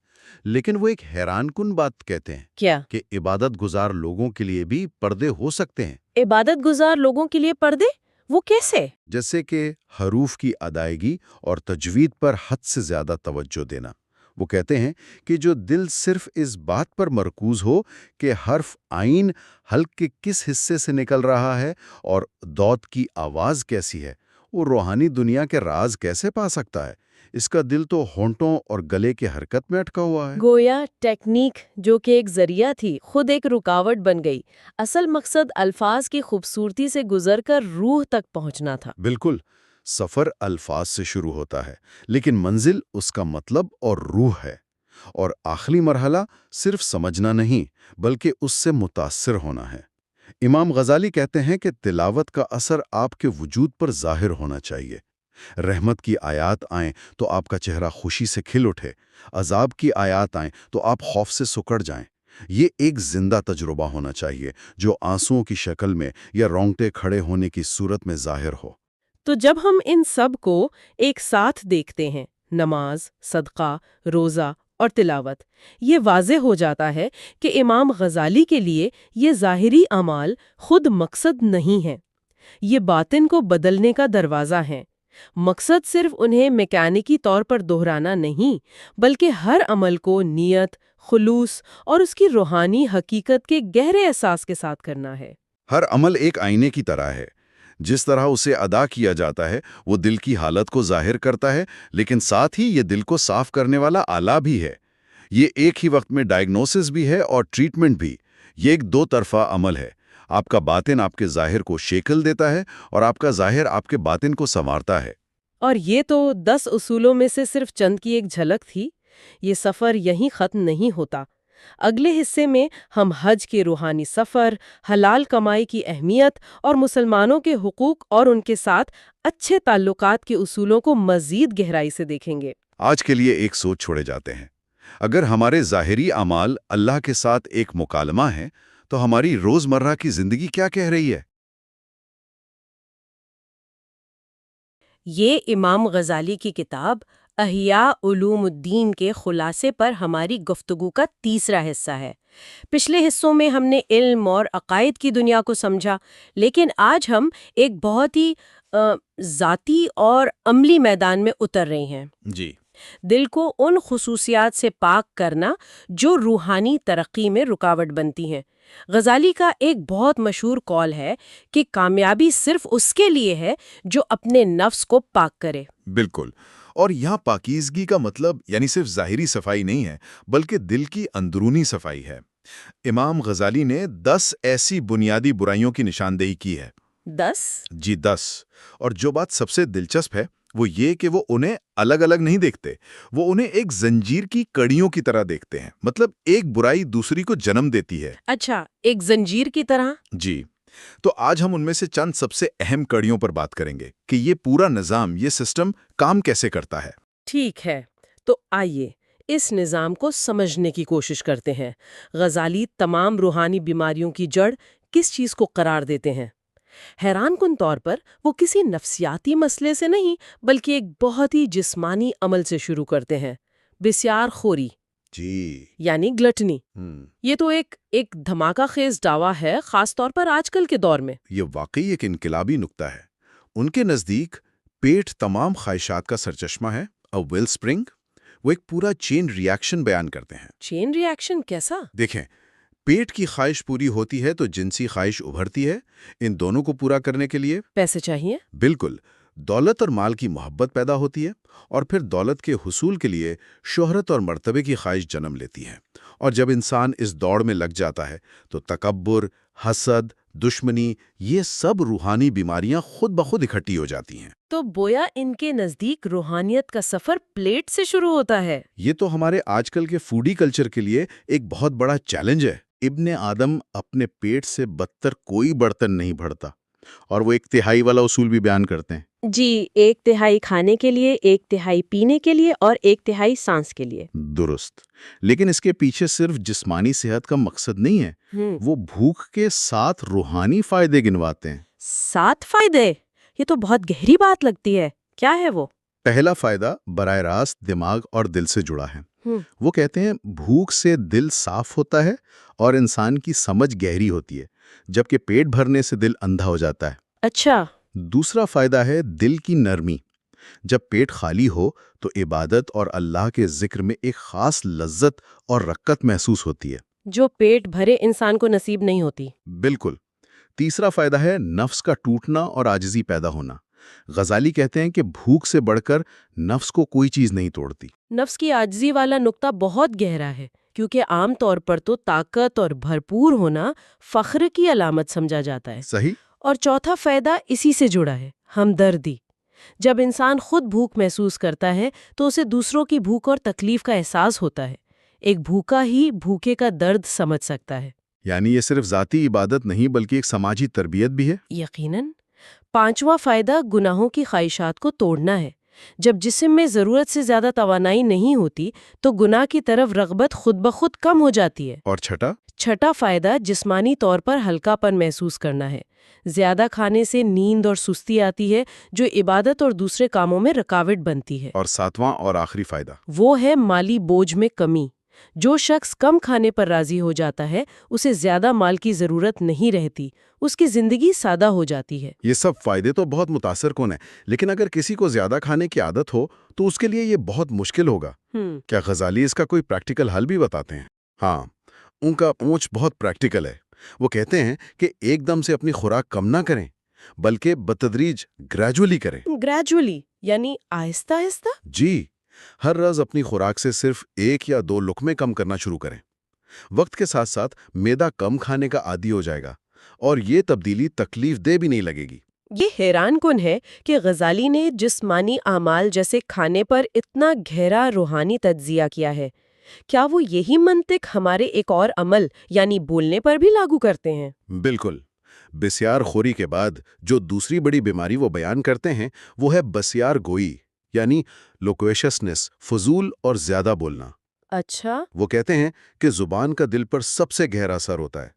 لیکن وہ ایک حیران کن بات کہتے ہیں کیا؟ کہ عبادت گزار لوگوں کے لیے بھی پردے ہو سکتے ہیں۔ عبادت گزار لوگوں کے لیے پردے؟ وہ کیسے؟ جیسے کہ حروف کی ادائیگی اور تجوید پر حد سے زیادہ توجہ دینا۔ وہ کہتے ہیں کہ جو دل صرف اس بات پر مرکوز ہو کہ حرف عین حلق کے کس حصے سے نکل رہا ہے اور دود کی آواز کیسی ہے، وہ روحانی دنیا کے راز کیسے پا سکتا ہے؟ اس کا دل تو ہونٹوں اور گلے کے حرکت میں اٹکا ہوا ہے۔ گویا ٹیکنیک جو کہ ایک ذریعہ تھی، خود ایک رکاوٹ بن گئی۔ اصل مقصد الفاظ کی خوبصورتی سے گزر کر روح تک پہنچنا تھا۔ بالکل، سفر الفاظ سے شروع ہوتا ہے، لیکن منزل اس کا مطلب اور روح ہے، اور آخری مرحلہ صرف سمجھنا نہیں بلکہ اس سے متاثر ہونا ہے۔ امام غزالی کہتے ہیں کہ تلاوت کا اثر آپ کے وجود پر ظاہر ہونا چاہیے۔ رحمت کی آیات آئیں تو آپ کا چہرہ خوشی سے کھل اٹھے، عذاب کی آیات آئیں تو آپ خوف سے سکڑ جائیں۔ یہ ایک زندہ تجربہ ہونا چاہیے جو آنسوؤں کی شکل میں یا رونگٹے کھڑے ہونے کی صورت میں ظاہر ہو۔ تو جب ہم ان سب کو ایک ساتھ دیکھتے ہیں، نماز، صدقہ، روزہ اور تلاوت، یہ واضح ہو جاتا ہے کہ امام غزالی کے لیے یہ ظاہری اعمال خود مقصد نہیں ہیں، یہ باطن کو بدلنے کا دروازہ ہیں۔ مقصد صرف انہیں میکینکی طور پر دہرانا نہیں، بلکہ ہر عمل کو نیت، خلوص اور اس کی روحانی حقیقت کے گہرے احساس کے ساتھ کرنا ہے۔ ہر عمل ایک آئینے کی طرح ہے۔ جس طرح اسے ادا کیا جاتا ہے وہ دل کی حالت کو ظاہر کرتا ہے، لیکن ساتھ ہی یہ دل کو صاف کرنے والا آلہ بھی ہے۔ یہ ایک ہی وقت میں ڈائگنوسس بھی ہے اور ٹریٹمنٹ بھی. یہ ایک دو طرفہ عمل ہے. آپ کا باطن آپ کے ظاہر کو شکل دیتا ہے اور آپ کا ظاہر آپ کے باطن کو سنوارتا ہے. اور یہ تو 10 اصولوں میں سے صرف چند کی ایک جھلک تھی. یہ سفر یہیں ختم نہیں ہوتا. اگلے حصے میں ہم حج کے روحانی سفر، حلال کمائی کی اہمیت اور مسلمانوں کے حقوق اور ان کے ساتھ اچھے تعلقات کے اصولوں کو مزید گہرائی سے دیکھیں گے. آج کے لیے ایک سوچ چھوڑے جاتے ہیں. اگر ہمارے ظاہری اعمال اللہ کے ساتھ ایک مکالمہ ہے تو ہماری روزمرہ کی زندگی کیا کہہ رہی ہے؟ یہ امام غزالی کی کتاب احیاء علوم الدین کے خلاصے پر ہماری گفتگو کا تیسرا حصہ ہے. پچھلے حصوں میں ہم نے علم اور عقائد کی دنیا کو سمجھا، لیکن آج ہم ایک بہت ہی ذاتی اور عملی میدان میں اتر رہے ہیں. جی. دل کو ان خصوصیات سے پاک کرنا جو روحانی ترقی میں رکاوٹ بنتی ہیں. غزالی کا ایک بہت مشہور قول ہے کہ کامیابی صرف اس کے لیے ہے جو اپنے نفس کو پاک کرے. بالکل. اور یہاں پاکیزگی کا مطلب یعنی صرف ظاہری صفائی نہیں ہے، بلکہ دل کی اندرونی صفائی ہے. امام غزالی نے 10 ایسی بنیادی برائیوں کی نشاندہی کی ہے. 10؟ جی 10. اور جو بات سب سے دلچسپ ہے وہ یہ کہ وہ انہیں الگ الگ نہیں دیکھتے، وہ انہیں ایک زنجیر کی کڑیوں کی طرح دیکھتے ہیں. مطلب ایک برائی دوسری کو جنم دیتی ہے. اچھا، ایک زنجیر کی طرح؟ جی. تو آج ہم ان میں سے چند سب سے اہم کڑیوں پر بات کریں گے کہ یہ پورا نظام، یہ سسٹم کام کیسے کرتا ہے. ٹھیک ہے، تو آئیے اس نظام کو سمجھنے کی کوشش کرتے ہیں. غزالی تمام روحانی بیماریوں کی جڑ کس چیز کو قرار دیتے ہیں؟ حیران کن طور پر وہ کسی نفسیاتی مسئلے سے نہیں بلکہ ایک بہت ہی جسمانی عمل سے شروع کرتے ہیں: بسیار خوری. جی. یعنی گلٹنی. یہ تو ایک دھماکہ خیز دعویٰ ہے، خاص طور پر آج کل کے دور میں. یہ واقعی ایک انقلابی نکتہ ہے. ان کے نزدیک پیٹ تمام خواہشات کا سرچشمہ ہے. Wellspring. وہ ایک پورا چین ری ایکشن بیان کرتے ہیں. چین ری ایکشن کیسا؟ دیکھیں، پیٹ کی خواہش پوری ہوتی ہے تو جنسی خواہش ابھرتی ہے. ان دونوں کو پورا کرنے کے لیے پیسے چاہیے. بالکل. دولت اور مال کی محبت پیدا ہوتی ہے اور پھر دولت کے حصول کے لیے شہرت اور مرتبے کی خواہش جنم لیتی ہے. اور جب انسان اس دوڑ میں لگ جاتا ہے تو تکبر، حسد، دشمنی، یہ سب روحانی بیماریاں خود بخود اکٹھی ہو جاتی ہیں. تو گویا ان کے نزدیک روحانیت کا سفر پلیٹ سے شروع ہوتا ہے. یہ تو ہمارے آج کل کے فوڈی کلچر کے لیے ایک بہت بڑا چیلنج ہے. ابن آدم اپنے پیٹ سے بدتر کوئی برتن نہیں بھرتا. اور وہ ایک تہائی والا اصول بھی بیان کرتے ہیں. جی، 1/3 کھانے کے لیے، 1/3 پینے کے لیے اور 1/3 سانس کے لیے. درست. لیکن اس کے پیچھے صرف جسمانی صحت کا مقصد نہیں ہے. وہ بھوک کے 7 روحانی فائدے گنواتے ہیں. 7 فائدے؟ یہ تو بہت گہری بات لگتی ہے. کیا ہے وہ؟ پہلا فائدہ براہ راست دماغ اور دل سے جڑا ہے. وہ کہتے ہیں بھوک سے دل صاف ہوتا ہے اور انسان کی سمجھ گہری ہوتی ہے، جبکہ پیٹ بھرنے سے دل اندھا ہو جاتا ہے. اچھا. دوسرا فائدہ ہے دل کی نرمی. جب پیٹ خالی ہو تو عبادت اور اللہ کے ذکر میں ایک خاص لذت اور رقت محسوس ہوتی ہے، جو پیٹ بھرے انسان کو نصیب نہیں ہوتی. بالکل. تیسرا فائدہ ہے نفس کا ٹوٹنا اور عاجزی پیدا ہونا. غزالی کہتے ہیں کہ بھوک سے بڑھ کر نفس کو کوئی چیز نہیں توڑتی. نفس کی عاجزی والا نقطہ بہت گہرا ہے، کیونکہ عام طور پر تو طاقت اور بھرپور ہونا فخر کی علامت سمجھا جاتا ہے. صحیح. اور چوتھا فائدہ اسی سے جڑا ہے: ہمدردی. جب انسان خود بھوک محسوس کرتا ہے تو اسے دوسروں کی بھوک اور تکلیف کا احساس ہوتا ہے. ایک بھوکا ہی بھوکے کا درد سمجھ سکتا ہے. یعنی یہ صرف ذاتی عبادت نہیں بلکہ ایک سماجی تربیت بھی ہے. یقیناً. پانچواں فائدہ گناہوں کی خواہشات کو توڑنا ہے. جب جسم میں ضرورت سے زیادہ توانائی نہیں ہوتی تو گناہ کی طرف رغبت خود بخود کم ہو جاتی ہے. اور چھٹا فائدہ جسمانی طور پر ہلکا پن محسوس کرنا ہے. زیادہ کھانے سے نیند اور سستی آتی ہے جو عبادت اور دوسرے کاموں میں رکاوٹ بنتی ہے. اور ساتواں اور آخری فائدہ وہ ہے مالی بوجھ میں کمی. جو شخص کم کھانے پر راضی ہو جاتا ہے اسے زیادہ مال کی ضرورت نہیں رہتی، اس کی زندگی سادہ ہو جاتی ہے. یہ سب فائدے تو بہت متاثر کن ہیں، لیکن اگر کسی کو زیادہ کھانے کی عادت ہو تو اس کے لیے یہ بہت مشکل ہوگا. کیا غزالی اس کا کوئی پریکٹیکل حل بھی بتاتے ہیں؟ ہاں، ان کا اپروچ بہت پریکٹیکل ہے. وہ کہتے ہیں کہ ایک دم سے اپنی خوراک کم نہ کریں بلکہ بتدریج گریجولی کریں. گریجولی یعنی آہستہ آہستہ؟ جی. ہر روز اپنی خوراک سے صرف 1 یا 2 لقمے کم کرنا شروع کریں۔ وقت کے ساتھ ساتھ معدہ کم کھانے کا عادی ہو جائے گا اور یہ تبدیلی تکلیف دہ بھی نہیں لگے گی۔ یہ حیران کن ہے کہ غزالی نے جسمانی اعمال جیسے کھانے پر اتنا گہرا روحانی تجزیہ کیا ہے۔ کیا وہ یہی منطق ہمارے ایک اور عمل یعنی بولنے پر بھی لاگو کرتے ہیں؟ بالکل۔ بسیار خوری کے بعد جو دوسری بڑی بیماری وہ بیان کرتے ہیں وہ ہے بسیار گوئی، یعنی لوکویشسنس، فضول اور زیادہ بولنا۔ اچھا۔ وہ کہتے ہیں کہ زبان کا دل پر سب سے گہرا اثر ہوتا ہے۔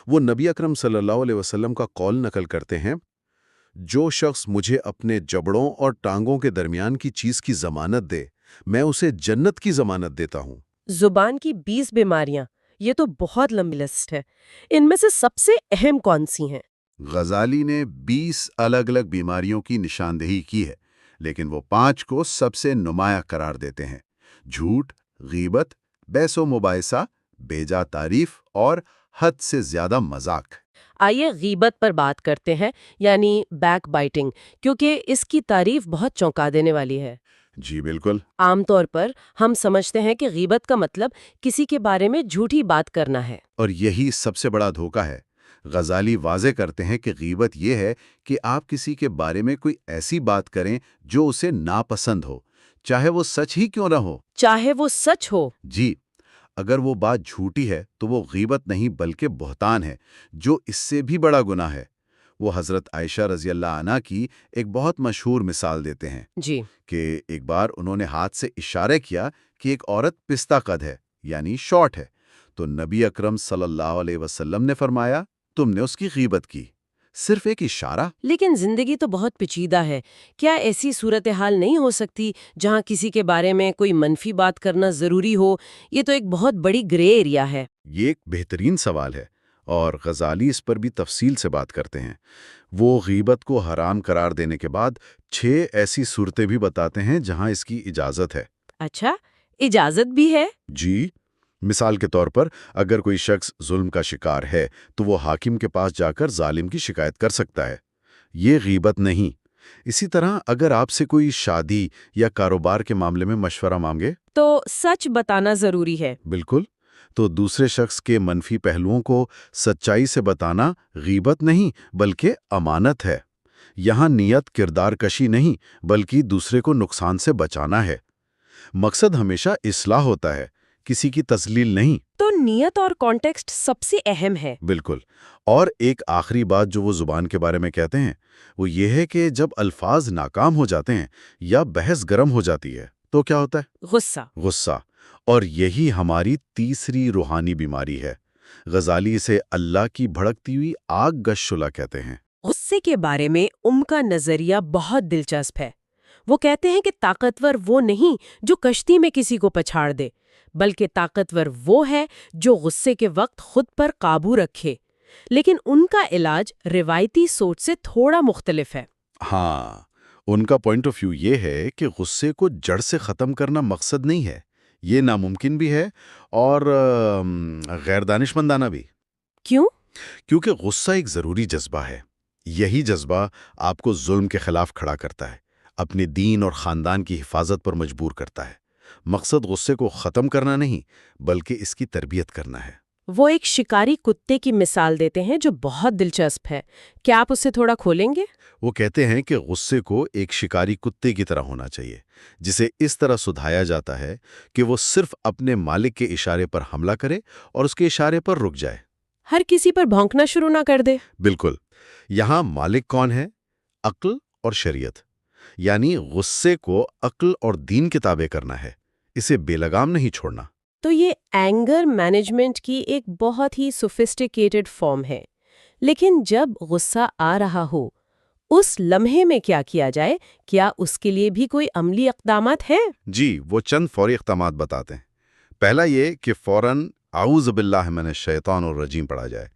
وہ نبی اکرم صلی اللہ علیہ وسلم کا قول نقل کرتے ہیں، جو شخص مجھے اپنے جبڑوں اور ٹانگوں کے درمیان کی چیز کی ضمانت دے، میں اسے جنت کی ضمانت دیتا ہوں۔ زبان کی 20 بیماریاں، یہ تو بہت لمبی لسٹ ہے۔ ان میں سے سب سے اہم کون سی ہیں؟ غزالی نے 20 الگ الگ بیماریوں کی نشاندہی کی ہے، لیکن وہ 5 کو سب سے نمایاں قرار دیتے ہیں: جھوٹ، غیبت، بحث و مباحثہ، بیجا تعریف اور حد سے زیادہ مذاق۔ آئیے غیبت پر بات کرتے ہیں، یعنی بیک بائٹنگ، کیونکہ اس کی تعریف بہت چونکا دینے والی ہے۔ جی بالکل۔ عام طور پر ہم سمجھتے ہیں کہ غیبت کا مطلب کسی کے بارے میں جھوٹی بات کرنا ہے۔ اور یہی سب سے بڑا دھوکہ ہے۔ غزالی واضح کرتے ہیں کہ غیبت یہ ہے کہ آپ کسی کے بارے میں کوئی ایسی بات کریں جو اسے ناپسند ہو، چاہے وہ سچ ہی کیوں نہ ہو۔ چاہے وہ سچ ہو۔ جی، اگر وہ بات جھوٹی ہے تو وہ غیبت نہیں بلکہ بہتان ہے، جو اس سے بھی بڑا گناہ ہے۔ وہ حضرت عائشہ رضی اللہ عنہا کی ایک بہت مشہور مثال دیتے ہیں جی۔ کہ ایک بار انہوں نے ہاتھ سے اشارہ کیا کہ ایک عورت پستہ قد ہے، یعنی شارٹ ہے، تو نبی اکرم صلی اللہ علیہ وسلم نے فرمایا، تم نے اس کی غیبت کی، صرف ایک اشارہ۔ لیکن زندگی تو بہت پیچیدہ ہے۔ کیا ایسی صورتحال نہیں ہو سکتی جہاں کسی کے بارے میں کوئی منفی بات کرنا ضروری ہو؟ یہ تو ایک بہت بڑی گرے ایریا ہے۔ یہ ایک بہترین سوال ہے اور غزالی اس پر بھی تفصیل سے بات کرتے ہیں۔ وہ غیبت کو حرام قرار دینے کے بعد 6 ایسی صورتیں بھی بتاتے ہیں جہاں اس کی اجازت ہے۔ اچھا، اجازت بھی ہے؟ جی، مثال کے طور پر اگر کوئی شخص ظلم کا شکار ہے تو وہ حاکم کے پاس جا کر ظالم کی شکایت کر سکتا ہے۔ یہ غیبت نہیں۔ اسی طرح اگر آپ سے کوئی شادی یا کاروبار کے معاملے میں مشورہ مانگے تو سچ بتانا ضروری ہے۔ بالکل، تو دوسرے شخص کے منفی پہلوؤں کو سچائی سے بتانا غیبت نہیں بلکہ امانت ہے۔ یہاں نیت کردار کشی نہیں بلکہ دوسرے کو نقصان سے بچانا ہے۔ مقصد ہمیشہ اصلاح ہوتا ہے، کسی کی تذلیل نہیں۔ تو نیت اور کانٹیکسٹ سب سے اہم ہے۔ بالکل۔ اور ایک آخری بات جو وہ زبان کے بارے میں کہتے ہیں وہ یہ ہے کہ جب الفاظ ناکام ہو جاتے ہیں یا بحث گرم ہو جاتی ہے تو کیا ہوتا ہے؟ غصہ۔ غصہ۔ اور یہی ہماری تیسری روحانی بیماری ہے۔ غزالی اسے اللہ کی بھڑکتی ہوئی آگ گششلہ کہتے ہیں۔ غصے کے بارے میں کا نظریہ بہت دلچسپ ہے۔ وہ کہتے ہیں کہ طاقتور وہ نہیں جو کشتی میں کسی کو پچھاڑ دے، بلکہ طاقتور وہ ہے جو غصے کے وقت خود پر قابو رکھے۔ لیکن ان کا علاج روایتی سوچ سے تھوڑا مختلف ہے۔ ہاں، ان کا پوائنٹ آف ویو یہ ہے کہ غصے کو جڑ سے ختم کرنا مقصد نہیں ہے، یہ ناممکن بھی ہے اور غیر دانشمندانہ بھی۔ کیوں؟ کیونکہ غصہ ایک ضروری جذبہ ہے۔ یہی جذبہ آپ کو ظلم کے خلاف کھڑا کرتا ہے، اپنے دین اور خاندان کی حفاظت پر مجبور کرتا ہے۔ مقصد غصے کو ختم کرنا نہیں بلکہ اس کی تربیت کرنا ہے۔ وہ ایک شکاری کتے کی مثال دیتے ہیں جو بہت دلچسپ ہے۔ کیا آپ اسے تھوڑا کھولیں گے؟ وہ کہتے ہیں کہ غصے کو ایک شکاری کتے کی طرح ہونا چاہیے، جسے اس طرح سدھایا جاتا ہے کہ وہ صرف اپنے مالک کے اشارے پر حملہ کرے اور اس کے اشارے پر رک جائے، ہر کسی پر بھونکنا شروع نہ کر دے۔ بالکل۔ یہاں مالک کون ہے؟ عقل اور شریعت۔ یعنی غصے کو عقل اور دین کے تابع کرنا ہے، اسے بے لگام نہیں چھوڑنا۔ تو یہ اینگر مینجمنٹ کی ایک بہت ہی سوفسٹیکیٹڈ فارم ہے۔ لیکن جب غصہ آ رہا ہو، اس لمحے میں کیا کیا جائے؟ کیا اس کے لیے بھی کوئی عملی اقدامات ہیں؟ جی، وہ چند فوری اقدامات بتاتے ہیں۔ پہلا یہ کہ فوراً اعوذ باللہ من الشیطان الرجیم پڑھا جائے۔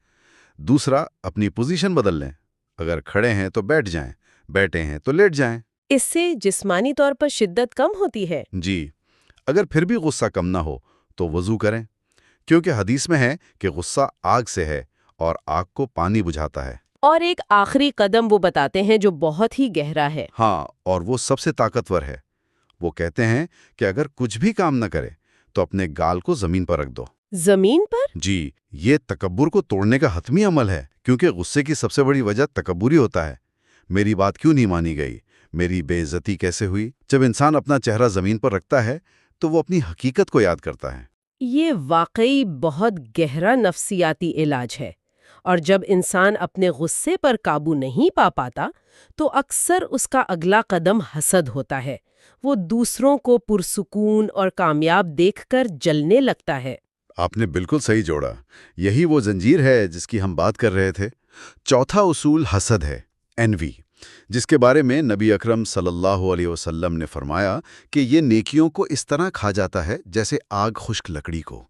دوسرا، اپنی پوزیشن بدل لیں، اگر کھڑے ہیں تو بیٹھ جائیں، بیٹھے ہیں تو لیٹ جائیں۔ اس سے جسمانی طور پر شدت کم ہوتی ہے۔ جی، اگر پھر بھی غصہ کم نہ ہو تو وضو کریں، کیونکہ حدیث میں ہے کہ غصہ آگ سے ہے اور آگ کو پانی بجھاتا ہے۔ اور ایک آخری قدم وہ بتاتے ہیں جو بہت ہی گہرا ہے۔ ہاں، اور وہ سب سے طاقتور ہے۔ وہ کہتے ہیں کہ اگر کچھ بھی کام نہ کرے تو اپنے گال کو زمین پر رکھ دو۔ زمین پر؟ جی، یہ تکبر کو توڑنے کا حتمی عمل ہے، کیونکہ غصے کی سب سے بڑی وجہ تکبر ہی ہوتا ہے۔ میری بات کیوں نہیں مانی گئی؟ میری بے عزتی کیسے ہوئی؟ جب انسان اپنا چہرہ زمین پر رکھتا ہے تو وہ اپنی حقیقت کو یاد کرتا ہے۔ یہ واقعی بہت گہرا نفسیاتی علاج ہے، اور جب انسان اپنے غصے پر قابو نہیں پا پاتا تو اکثر اس کا اگلا قدم حسد ہوتا ہے۔ وہ دوسروں کو پرسکون اور کامیاب دیکھ کر جلنے لگتا ہے۔ آپ نے بالکل صحیح جوڑا، یہی وہ زنجیر ہے جس کی ہم بات کر رہے تھے۔ چوتھا اصول حسد ہے، انوی، جس کے بارے میں نبی اکرم صلی اللہ علیہ وسلم نے فرمایا کہ یہ نیکیوں کو اس طرح کھا جاتا ہے جیسے آگ خشک لکڑی کو۔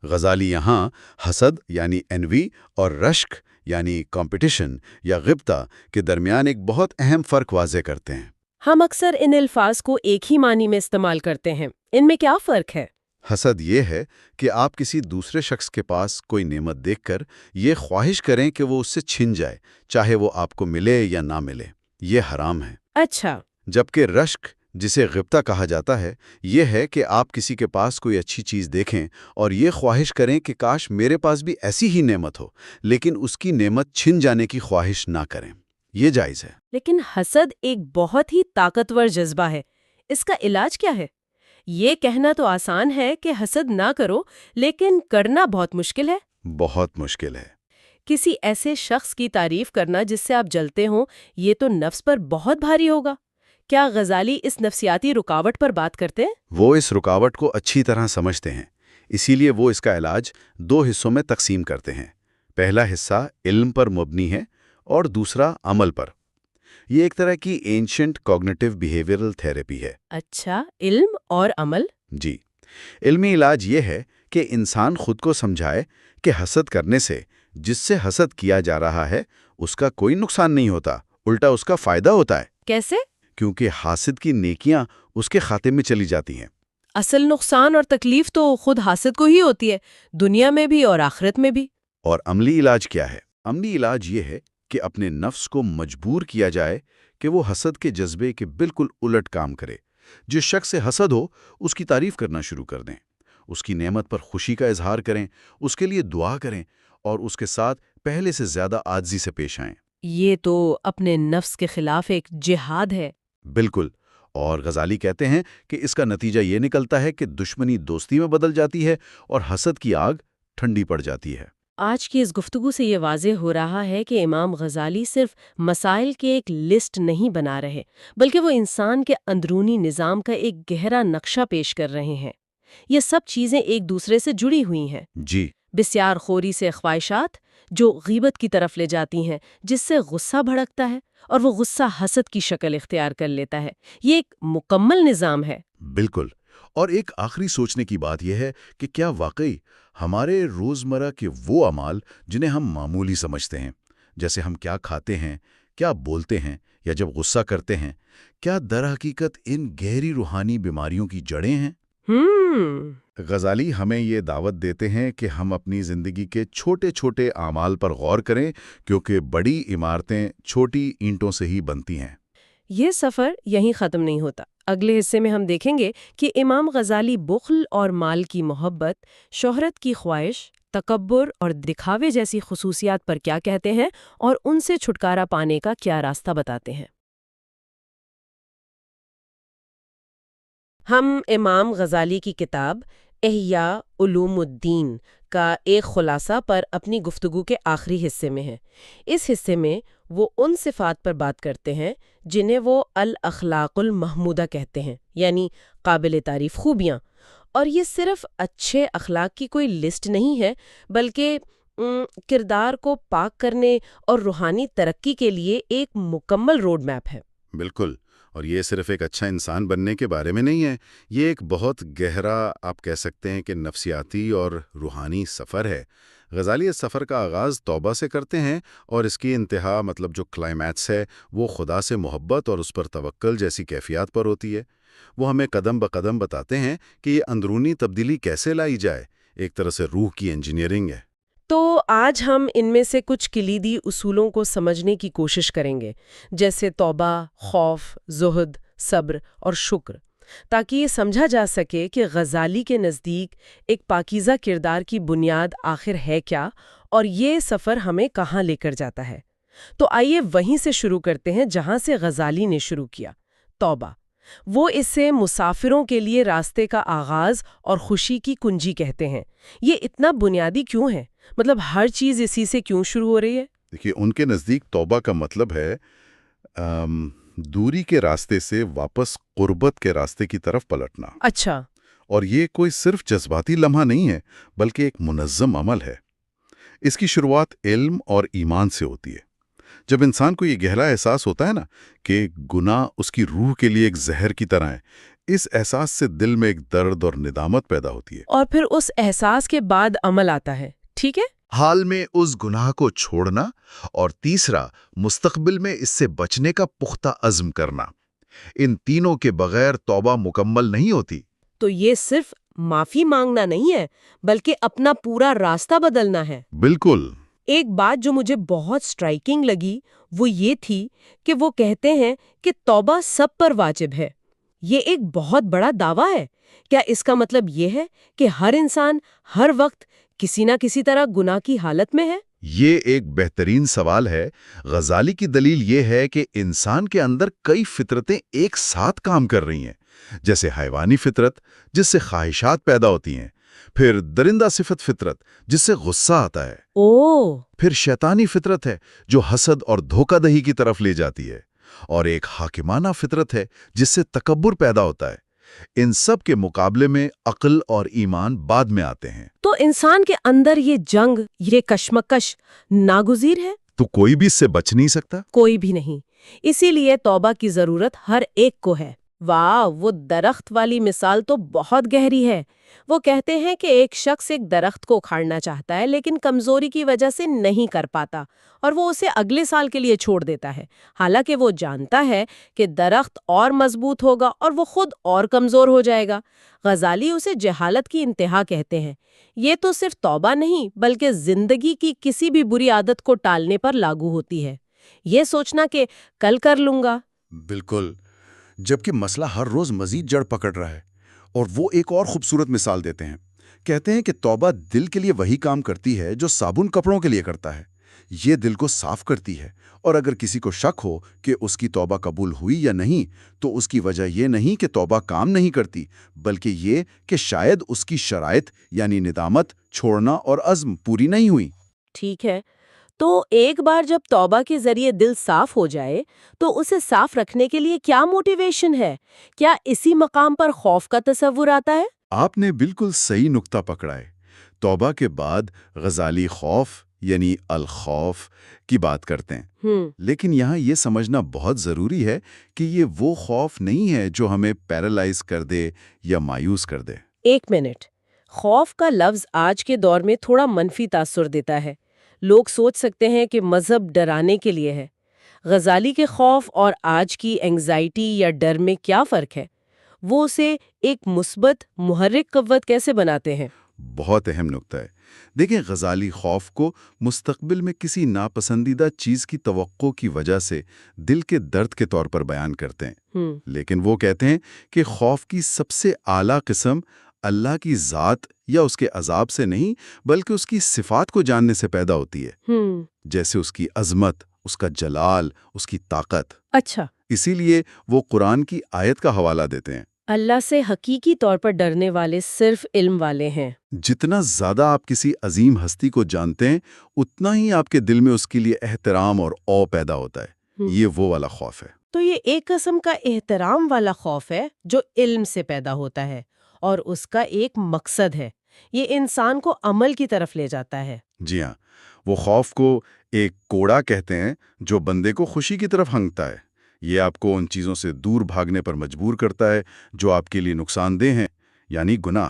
غزالی یہاں حسد یعنی انوی اور رشک یعنی کمپٹیشن یا غبطہ کے درمیان ایک بہت اہم فرق واضح کرتے ہیں۔ ہم اکثر ان الفاظ کو ایک ہی معنی میں استعمال کرتے ہیں، ان میں کیا فرق ہے؟ حسد یہ ہے کہ آپ کسی دوسرے شخص کے پاس کوئی نعمت دیکھ کر یہ خواہش کریں کہ وہ اس سے چھن جائے، چاہے وہ آپ کو ملے یا نہ ملے۔ یہ حرام ہے۔ اچھا۔ جبکہ رشک، جسے غبطہ کہا جاتا ہے، یہ ہے کہ آپ کسی کے پاس کوئی اچھی چیز دیکھیں اور یہ خواہش کریں کہ کاش میرے پاس بھی ایسی ہی نعمت ہو، لیکن اس کی نعمت چھن جانے کی خواہش نہ کریں۔ یہ جائز ہے۔ لیکن حسد ایک بہت ہی طاقتور جذبہ ہے، اس کا علاج کیا ہے؟ یہ کہنا تو آسان ہے کہ حسد نہ کرو، لیکن کرنا بہت مشکل ہے۔ بہت مشکل ہے۔ کسی ایسے شخص کی تعریف کرنا جس سے آپ جلتے ہوں، یہ تو نفس پر بہت بھاری ہوگا۔ کیا غزالی اس نفسیاتی رکاوٹ پر بات کرتے ہیں؟ وہ اس رکاوٹ کو اچھی طرح سمجھتے ہیں، اسی لیے وہ اس کا علاج 2 حصوں میں تقسیم کرتے ہیں۔ پہلا حصہ علم پر مبنی ہے اور دوسرا عمل پر۔ یہ ایک طرح کی اینشنٹ کوگنیٹو بیہیویئرل تھیراپی ہے۔ اچھا، علم اور عمل؟ جی، علمی علاج یہ ہے کہ انسان خود کو سمجھائے کہ حسد کرنے سے جس سے حسد کیا جا رہا ہے اس کا کوئی نقصان نہیں ہوتا، الٹا اس کا فائدہ ہوتا ہے۔ کیسے؟ کیونکہ حاسد کی نیکیاں اس کے کھاتے میں چلی جاتی ہیں۔ اصل نقصان اور تکلیف تو خود حاسد کو ہی ہوتی ہے، دنیا میں بھی اور آخرت میں بھی۔ اور عملی علاج کیا ہے؟ عملی علاج یہ ہے کہ اپنے نفس کو مجبور کیا جائے کہ وہ حسد کے جذبے کے بالکل الٹ کام کرے۔ جس شخص سے حسد ہو اس کی تعریف کرنا شروع کر دیں، اس کی نعمت پر خوشی کا اظہار کریں، اس کے لیے دعا کریں اور اس کے ساتھ پہلے سے زیادہ عاجزی سے پیش آئیں۔ یہ تو اپنے نفس کے خلاف ایک جہاد ہے۔ بالکل، اور غزالی کہتے ہیں کہ اس کا نتیجہ یہ نکلتا ہے کہ دشمنی دوستی میں بدل جاتی ہے اور حسد کی آگ ٹھنڈی پڑ جاتی ہے۔ آج کی اس گفتگو سے یہ واضح ہو رہا ہے کہ امام غزالی صرف مسائل کی ایک لسٹ نہیں بنا رہے، بلکہ وہ انسان کے اندرونی نظام کا ایک گہرا نقشہ پیش کر رہے ہیں۔ یہ سب چیزیں ایک دوسرے سے جڑی ہوئی ہیں۔ جی، بسیار خوری سے خواہشات جو غیبت کی طرف لے جاتی ہیں، جس سے غصہ بھڑکتا ہے اور وہ غصہ حسد کی شکل اختیار کر لیتا ہے۔ یہ ایک مکمل نظام ہے۔ بالکل، اور ایک آخری سوچنے کی بات یہ ہے کہ کیا واقعی ہمارے روزمرہ کے وہ اعمال جنہیں ہم معمولی سمجھتے ہیں، جیسے ہم کیا کھاتے ہیں، کیا بولتے ہیں یا جب غصہ کرتے ہیں، کیا در حقیقت ان گہری روحانی بیماریوں کی جڑیں ہیں؟ غزالی ہمیں یہ دعوت دیتے ہیں کہ ہم اپنی زندگی کے چھوٹے چھوٹے اعمال پر غور کریں، کیونکہ بڑی عمارتیں چھوٹی اینٹوں سے ہی بنتی ہیں۔ یہ سفر یہیں ختم نہیں ہوتا۔ اگلے حصے میں ہم دیکھیں گے کہ امام غزالی بخل اور مال کی محبت، شہرت کی خواہش، تکبر اور دکھاوے جیسی خصوصیات پر کیا کہتے ہیں اور ان سے چھٹکارا پانے کا کیا راستہ بتاتے ہیں۔ ہم امام غزالی کی کتاب احیاء علوم الدین کا ایک خلاصہ پر اپنی گفتگو کے آخری حصے میں ہیں۔ اس حصے میں وہ ان صفات پر بات کرتے ہیں جنہیں وہ الاخلاق المحمودہ کہتے ہیں، یعنی قابل تعریف خوبیاں۔ اور یہ صرف اچھے اخلاق کی کوئی لسٹ نہیں ہے، بلکہ کردار کو پاک کرنے اور روحانی ترقی کے لیے ایک مکمل روڈ میپ ہے۔ بالکل، اور یہ صرف ایک اچھا انسان بننے کے بارے میں نہیں ہے، یہ ایک بہت گہرا، آپ کہہ سکتے ہیں کہ نفسیاتی اور روحانی سفر ہے۔ غزالی اس سفر کا آغاز توبہ سے کرتے ہیں اور اس کی انتہا، مطلب جو کلائمیکس ہے، وہ خدا سے محبت اور اس پر توکل جیسی کیفیات پر ہوتی ہے۔ وہ ہمیں قدم بقدم بتاتے ہیں کہ یہ اندرونی تبدیلی کیسے لائی جائے، ایک طرح سے روح کی انجینئرنگ ہے۔ تو آج ہم ان میں سے کچھ کلیدی اصولوں کو سمجھنے کی کوشش کریں گے، جیسے توبہ، خوف، زہد، صبر اور شکر، تاکہ یہ سمجھا جا سکے کہ غزالی کے نزدیک ایک پاکیزہ کردار کی بنیاد آخر ہے کیا اور یہ سفر ہمیں کہاں لے کر جاتا ہے۔ تو آئیے وہیں سے شروع کرتے ہیں جہاں سے غزالی نے شروع کیا، توبہ۔ وہ اسے مسافروں کے لیے راستے کا آغاز اور خوشی کی کنجی کہتے ہیں۔ یہ اتنا بنیادی کیوں ہے؟ مطلب ہر چیز اسی سے کیوں شروع ہو رہی ہے؟ دیکھیے، ان کے نزدیک توبہ کا مطلب ہے دوری کے راستے سے واپس قربت کے راستے کی طرف پلٹنا۔ اچھا۔ اور یہ کوئی صرف جذباتی لمحہ نہیں ہے، بلکہ ایک منظم عمل ہے۔ اس کی شروعات علم اور ایمان سے ہوتی ہے۔ جب انسان کو یہ گہرا احساس ہوتا ہے نا کہ گناہ اس کی روح کے لیے ایک زہر کی طرح ہے، اس احساس سے دل میں ایک درد اور ندامت پیدا ہوتی ہے۔ اور پھر اس احساس کے بعد عمل آتا ہے، ٹھیک ہے؟ حال میں اس گناہ کو چھوڑنا، اور تیسرا مستقبل میں اس سے بچنے کا پختہ عزم کرنا۔ ان تینوں کے بغیر توبہ مکمل نہیں ہوتی۔ تو یہ صرف معافی مانگنا نہیں ہے، بلکہ اپنا پورا راستہ بدلنا ہے۔ بالکل۔ ایک بات جو مجھے بہت سٹرائکنگ لگی وہ یہ تھی کہ وہ کہتے ہیں کہ توبہ سب پر واجب ہے۔ یہ ایک بہت بڑا دعویٰ ہے۔ کیا اس کا مطلب یہ ہے کہ ہر انسان ہر وقت کسی نہ کسی طرح گناہ کی حالت میں ہے؟ یہ ایک بہترین سوال ہے۔ غزالی کی دلیل یہ ہے کہ انسان کے اندر کئی فطرتیں ایک ساتھ کام کر رہی ہیں، جیسے حیوانی فطرت جس سے خواہشات پیدا ہوتی ہیں، پھر درندہ صفت فطرت جس سے غصہ آتا ہے، پھر شیطانی فطرت ہے جو حسد اور دھوکہ دہی کی طرف لے جاتی ہے، اور ایک حاکمانہ فطرت ہے جس سے تکبر پیدا ہوتا ہے۔ ان سب کے مقابلے میں عقل اور ایمان بعد میں آتے ہیں۔ تو انسان کے اندر یہ جنگ، یہ کشمکش ناگزیر ہے؟ تو کوئی بھی اس سے بچ نہیں سکتا۔ کوئی بھی نہیں۔ اسی لیے توبہ کی ضرورت ہر ایک کو ہے۔ واہ، وہ درخت والی مثال تو بہت گہری ہے۔ وہ کہتے ہیں کہ ایک شخص ایک درخت کو اکھاڑنا چاہتا ہے لیکن کمزوری کی وجہ سے نہیں کر پاتا، اور وہ اسے اگلے سال کے لیے چھوڑ دیتا ہے، حالانکہ وہ جانتا ہے کہ درخت اور مضبوط ہوگا اور وہ خود اور کمزور ہو جائے گا۔ غزالی اسے جہالت کی انتہا کہتے ہیں۔ یہ تو صرف توبہ نہیں بلکہ زندگی کی کسی بھی بری عادت کو ٹالنے پر لاگو ہوتی ہے۔ یہ سوچنا کہ کل کر لوں گا۔ بالکل، جبکہ مسئلہ ہر روز مزید جڑ پکڑ رہا ہے۔ اور وہ ایک اور خوبصورت مثال دیتے ہیں۔ کہتے ہیں کہ توبہ دل کے لیے وہی کام کرتی ہے جو صابن کپڑوں کے لیے کرتا ہے۔ یہ دل کو صاف کرتی ہے، اور اگر کسی کو شک ہو کہ اس کی توبہ قبول ہوئی یا نہیں، تو اس کی وجہ یہ نہیں کہ توبہ کام نہیں کرتی، بلکہ یہ کہ شاید اس کی شرائط یعنی ندامت، چھوڑنا اور عزم پوری نہیں ہوئی۔ ٹھیک ہے، تو ایک بار جب توبہ کے ذریعے دل صاف ہو جائے تو اسے صاف رکھنے کے لیے کیا موٹیویشن ہے؟ کیا اسی مقام پر خوف کا تصور آتا ہے؟ آپ نے بالکل صحیح نقطہ پکڑا ہے۔ توبہ کے بعد غزالی خوف یعنی الخوف کی بات کرتے ہیں، لیکن یہاں یہ سمجھنا بہت ضروری ہے کہ یہ وہ خوف نہیں ہے جو ہمیں پیرالائز کر دے یا مایوس کر دے۔ ایک منٹ، خوف کا لفظ آج کے دور میں تھوڑا منفی تاثر دیتا ہے۔ لوگ سوچ سکتے ہیں کہ مذہب ڈرانے کے لیے ہے۔ غزالی کے خوف اور آج کی اینگزائٹی یا ڈر میں کیا فرق ہے؟ وہ اسے ایک مثبت محرک قوت کیسے بناتے ہیں؟ بہت اہم نقطہ ہے۔ دیکھیں، غزالی خوف کو مستقبل میں کسی ناپسندیدہ چیز کی توقع کی وجہ سے دل کے درد کے طور پر بیان کرتے ہیں، لیکن وہ کہتے ہیں کہ خوف کی سب سے اعلیٰ قسم اللہ کی ذات یا اس کے عذاب سے نہیں بلکہ اس کی صفات کو جاننے سے پیدا ہوتی ہے، جیسے اس کی عظمت، اس کا جلال، اس کی طاقت۔ اچھا، اسی لیے وہ قرآن کی آیت کا حوالہ دیتے ہیں، اللہ سے حقیقی طور پر ڈرنے والے صرف علم والے ہیں۔ جتنا زیادہ آپ کسی عظیم ہستی کو جانتے ہیں اتنا ہی آپ کے دل میں اس کے لیے احترام اور او پیدا ہوتا ہے۔ یہ وہ والا خوف ہے۔ تو یہ ایک قسم کا احترام والا خوف ہے جو علم سے پیدا ہوتا ہے، اور اس کا ایک مقصد ہے، یہ انسان کو عمل کی طرف لے جاتا ہے۔ جی ہاں، وہ خوف کو ایک کوڑا کہتے ہیں جو بندے کو خوشی کی طرف ہنکتا ہے۔ یہ آپ کو ان چیزوں سے دور بھاگنے پر مجبور کرتا ہے جو آپ کے لیے نقصان دہ ہیں، یعنی گناہ۔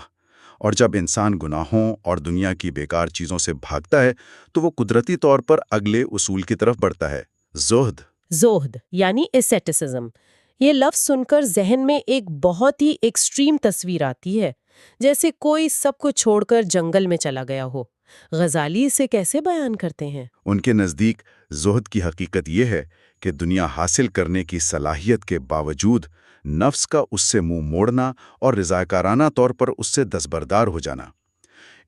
اور جب انسان گناہوں اور دنیا کی بیکار چیزوں سے بھاگتا ہے تو وہ قدرتی طور پر اگلے اصول کی طرف بڑھتا ہے، زہد یعنی اسیٹسزم۔ یہ لفظ سن کر ذہن میں ایک بہت ہی ایکسٹریم تصویر آتی ہے، جیسے کوئی سب کو چھوڑ کر جنگل میں چلا گیا ہو۔ غزالی اسے کیسے بیان کرتے ہیں؟ ان کے نزدیک زہد کی حقیقت یہ ہے کہ دنیا حاصل کرنے کی صلاحیت کے باوجود نفس کا اس سے منہ موڑنا اور رضاکارانہ طور پر اس سے دستبردار ہو جانا۔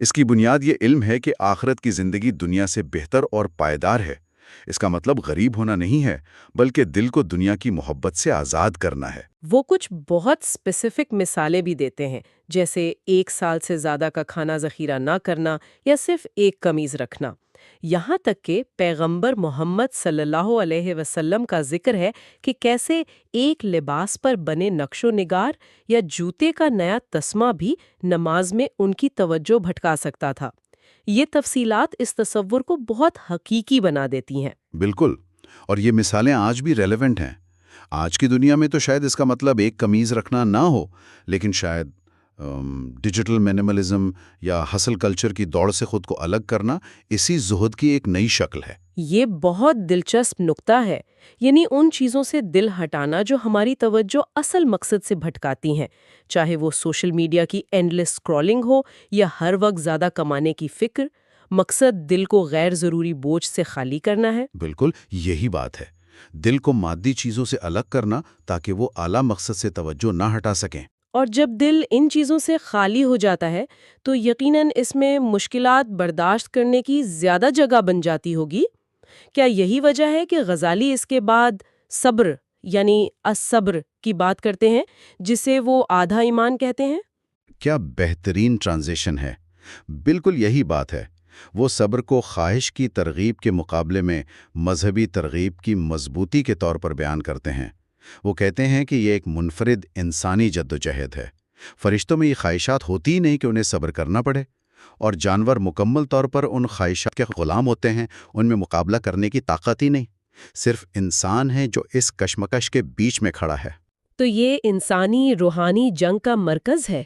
اس کی بنیاد یہ علم ہے کہ آخرت کی زندگی دنیا سے بہتر اور پائیدار ہے۔ اس کا مطلب غریب ہونا نہیں ہے، بلکہ دل کو دنیا کی محبت سے آزاد کرنا ہے۔ وہ کچھ بہت اسپیسیفک مثالیں بھی دیتے ہیں، جیسے 1 سال سے زیادہ کا کھانا ذخیرہ نہ کرنا یا صرف ایک قمیض رکھنا۔ یہاں تک کہ پیغمبر محمد صلی اللہ علیہ وسلم کا ذکر ہے کہ کیسے ایک لباس پر بنے نقش و نگار یا جوتے کا نیا تسمہ بھی نماز میں ان کی توجہ بھٹکا سکتا تھا۔ یہ تفصیلات اس تصور کو بہت حقیقی بنا دیتی ہیں۔ بالکل، اور یہ مثالیں آج بھی ریلیونٹ ہیں۔ آج کی دنیا میں تو شاید اس کا مطلب ایک قمیض رکھنا نہ ہو، لیکن شاید ڈیجیٹل مینیملزم یا ہسل کلچر کی دوڑ سے خود کو الگ کرنا اسی زہد کی ایک نئی شکل ہے۔ یہ بہت دلچسپ نکتہ ہے، یعنی ان چیزوں سے دل ہٹانا جو ہماری توجہ اصل مقصد سے بھٹکاتی ہیں، چاہے وہ سوشل میڈیا کی اینڈلیس سکرولنگ ہو یا ہر وقت زیادہ کمانے کی فکر۔ مقصد دل کو غیر ضروری بوجھ سے خالی کرنا ہے۔ بالکل یہی بات ہے، دل کو مادی چیزوں سے الگ کرنا تاکہ وہ اعلیٰ مقصد سے توجہ نہ ہٹا سکیں۔ اور جب دل ان چیزوں سے خالی ہو جاتا ہے تو یقیناً اس میں مشکلات برداشت کرنے کی زیادہ جگہ بن جاتی ہوگی۔ کیا یہی وجہ ہے کہ غزالی اس کے بعد صبر یعنی الصبر کی بات کرتے ہیں، جسے وہ آدھا ایمان کہتے ہیں؟ کیا بہترین ٹرانزیشن ہے! بالکل یہی بات ہے۔ وہ صبر کو خواہش کی ترغیب کے مقابلے میں مذہبی ترغیب کی مضبوطی کے طور پر بیان کرتے ہیں۔ وہ کہتے ہیں کہ یہ ایک منفرد انسانی جدوجہد ہے۔ فرشتوں میں یہ خواہشات ہوتی ہی نہیں کہ انہیں صبر کرنا پڑے، اور جانور مکمل طور پر ان خواہشات کے غلام ہوتے ہیں، ان میں مقابلہ کرنے کی طاقت ہی نہیں۔ صرف انسان ہے جو اس کشمکش کے بیچ میں کھڑا ہے۔ تو یہ انسانی روحانی جنگ کا مرکز ہے،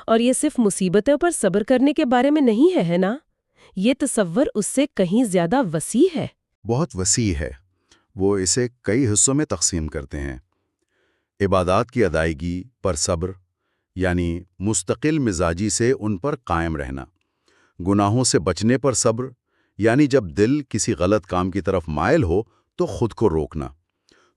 اور یہ صرف مصیبتوں پر صبر کرنے کے بارے میں نہیں ہے نا؟ یہ تصور اس سے کہیں زیادہ وسیع ہے۔ بہت وسیع ہے۔ وہ اسے کئی حصوں میں تقسیم کرتے ہیں۔ عبادات کی ادائیگی پر صبر، یعنی مستقل مزاجی سے ان پر قائم رہنا۔ گناہوں سے بچنے پر صبر، یعنی جب دل کسی غلط کام کی طرف مائل ہو تو خود کو روکنا۔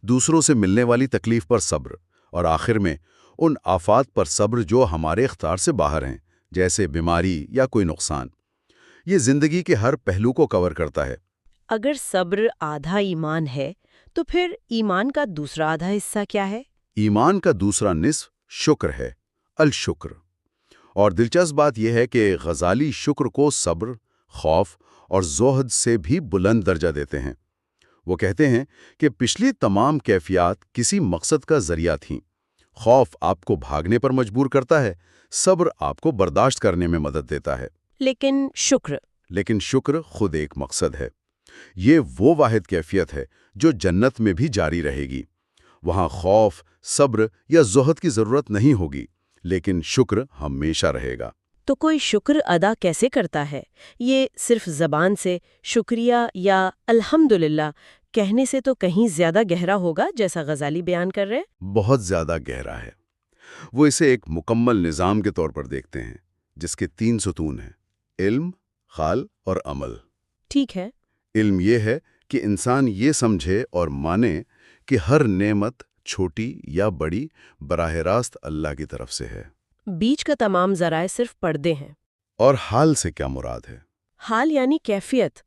دوسروں سے ملنے والی تکلیف پر صبر، اور آخر میں ان آفات پر صبر جو ہمارے اختیار سے باہر ہیں، جیسے بیماری یا کوئی نقصان۔ یہ زندگی کے ہر پہلو کو کور کرتا ہے۔ اگر صبر آدھا ایمان ہے تو پھر ایمان کا دوسرا آدھا حصہ کیا ہے؟ ایمان کا دوسرا نصف شکر ہے، الشکر۔ اور دلچسپ بات یہ ہے کہ غزالی شکر کو صبر، خوف اور زہد سے بھی بلند درجہ دیتے ہیں۔ وہ کہتے ہیں کہ پچھلی تمام کیفیات کسی مقصد کا ذریعہ تھیں۔ خوف آپ کو بھاگنے پر مجبور کرتا ہے، صبر آپ کو برداشت کرنے میں مدد دیتا ہے۔ لیکن شکر خود ایک مقصد ہے۔ یہ وہ واحد کیفیت ہے جو جنت میں بھی جاری رہے گی۔ وہاں خوف، صبر یا زہد کی ضرورت نہیں ہوگی، لیکن شکر ہمیشہ رہے گا۔ تو کوئی شکر ادا کیسے کرتا ہے؟ یہ صرف زبان سے شکریہ یا الحمدللہ کہنے سے تو کہیں زیادہ گہرا ہوگا، جیسا غزالی بیان کر رہے؟ بہت زیادہ گہرا ہے۔ وہ اسے ایک مکمل نظام کے طور پر دیکھتے ہیں، جس کے 3 ستون ہیں: علم، خال اور عمل۔ ٹھیک ہے۔ علم یہ ہے کہ انسان یہ سمجھے اور مانے کہ ہر نعمت، چھوٹی یا بڑی، براہ راست اللہ کی طرف سے ہے۔ بیچ کا تمام ذرائع صرف پردے ہیں۔ اور حال سے کیا مراد ہے؟ حال یعنی کیفیت۔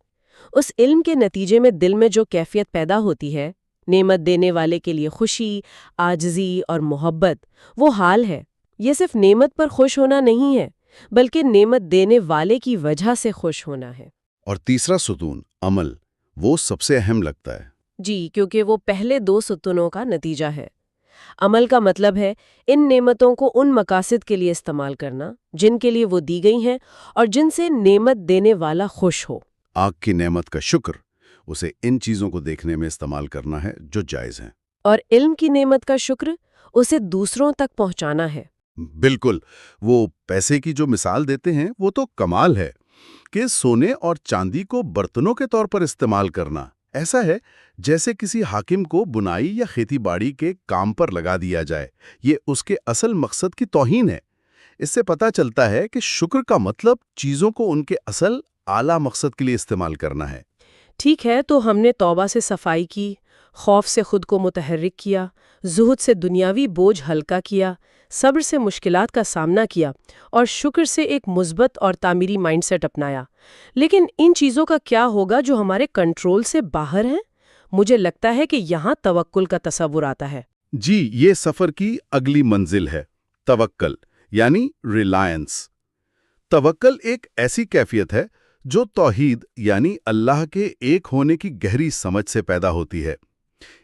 اس علم کے نتیجے میں دل میں جو کیفیت پیدا ہوتی ہے، نعمت دینے والے کے لیے خوشی، عاجزی اور محبت، وہ حال ہے۔ یہ صرف نعمت پر خوش ہونا نہیں ہے، بلکہ نعمت دینے والے کی وجہ سے خوش ہونا ہے۔ اور تیسرا ستون، عمل، وہ سب سے اہم لگتا ہے۔ جی، کیونکہ وہ پہلے 2 ستونوں کا نتیجہ ہے۔ عمل کا مطلب ہے ان نعمتوں کو ان مقاصد کے لیے استعمال کرنا جن کے لیے وہ دی گئی ہیں اور جن سے نعمت دینے والا خوش ہو۔ آنکھ کی نعمت کا شکر، اسے ان چیزوں کو دیکھنے میں استعمال کرنا ہے جو جائز ہیں۔ اور علم کی نعمت کا شکر، اسے دوسروں تک پہنچانا ہے۔ بالکل، وہ پیسے کی جو مثال دیتے ہیں وہ تو کمال ہے کہ سونے اور چاندی کو برتنوں کے طور پر استعمال کرنا ایسا ہے جیسے کسی حاکم کو بنائی یا کھیتی باڑی کے کام پر لگا دیا جائے۔ یہ اس کے اصل مقصد کی توہین ہے۔ اس سے پتہ چلتا ہے کہ شکر کا مطلب چیزوں کو ان کے اصل اعلیٰ مقصد کے لیے استعمال کرنا ہے۔ ٹھیک ہے، تو ہم نے توبہ سے صفائی کی، خوف سے خود کو متحرک کیا، زہد سے دنیاوی بوجھ ہلکا کیا، صبر سے مشکلات کا سامنا کیا اور شکر سے ایک مثبت اور تعمیری مائنڈ سیٹ اپنایا۔ لیکن ان چیزوں کا کیا ہوگا جو ہمارے کنٹرول سے باہر ہیں؟ مجھے لگتا ہے کہ یہاں توکل کا تصور آتا ہے۔ جی، یہ سفر کی اگلی منزل ہے، توکل یعنی ریلائنس۔ توکل ایک ایسی کیفیت ہے جو توحید یعنی اللہ کے ایک ہونے کی گہری سمجھ سے پیدا ہوتی ہے۔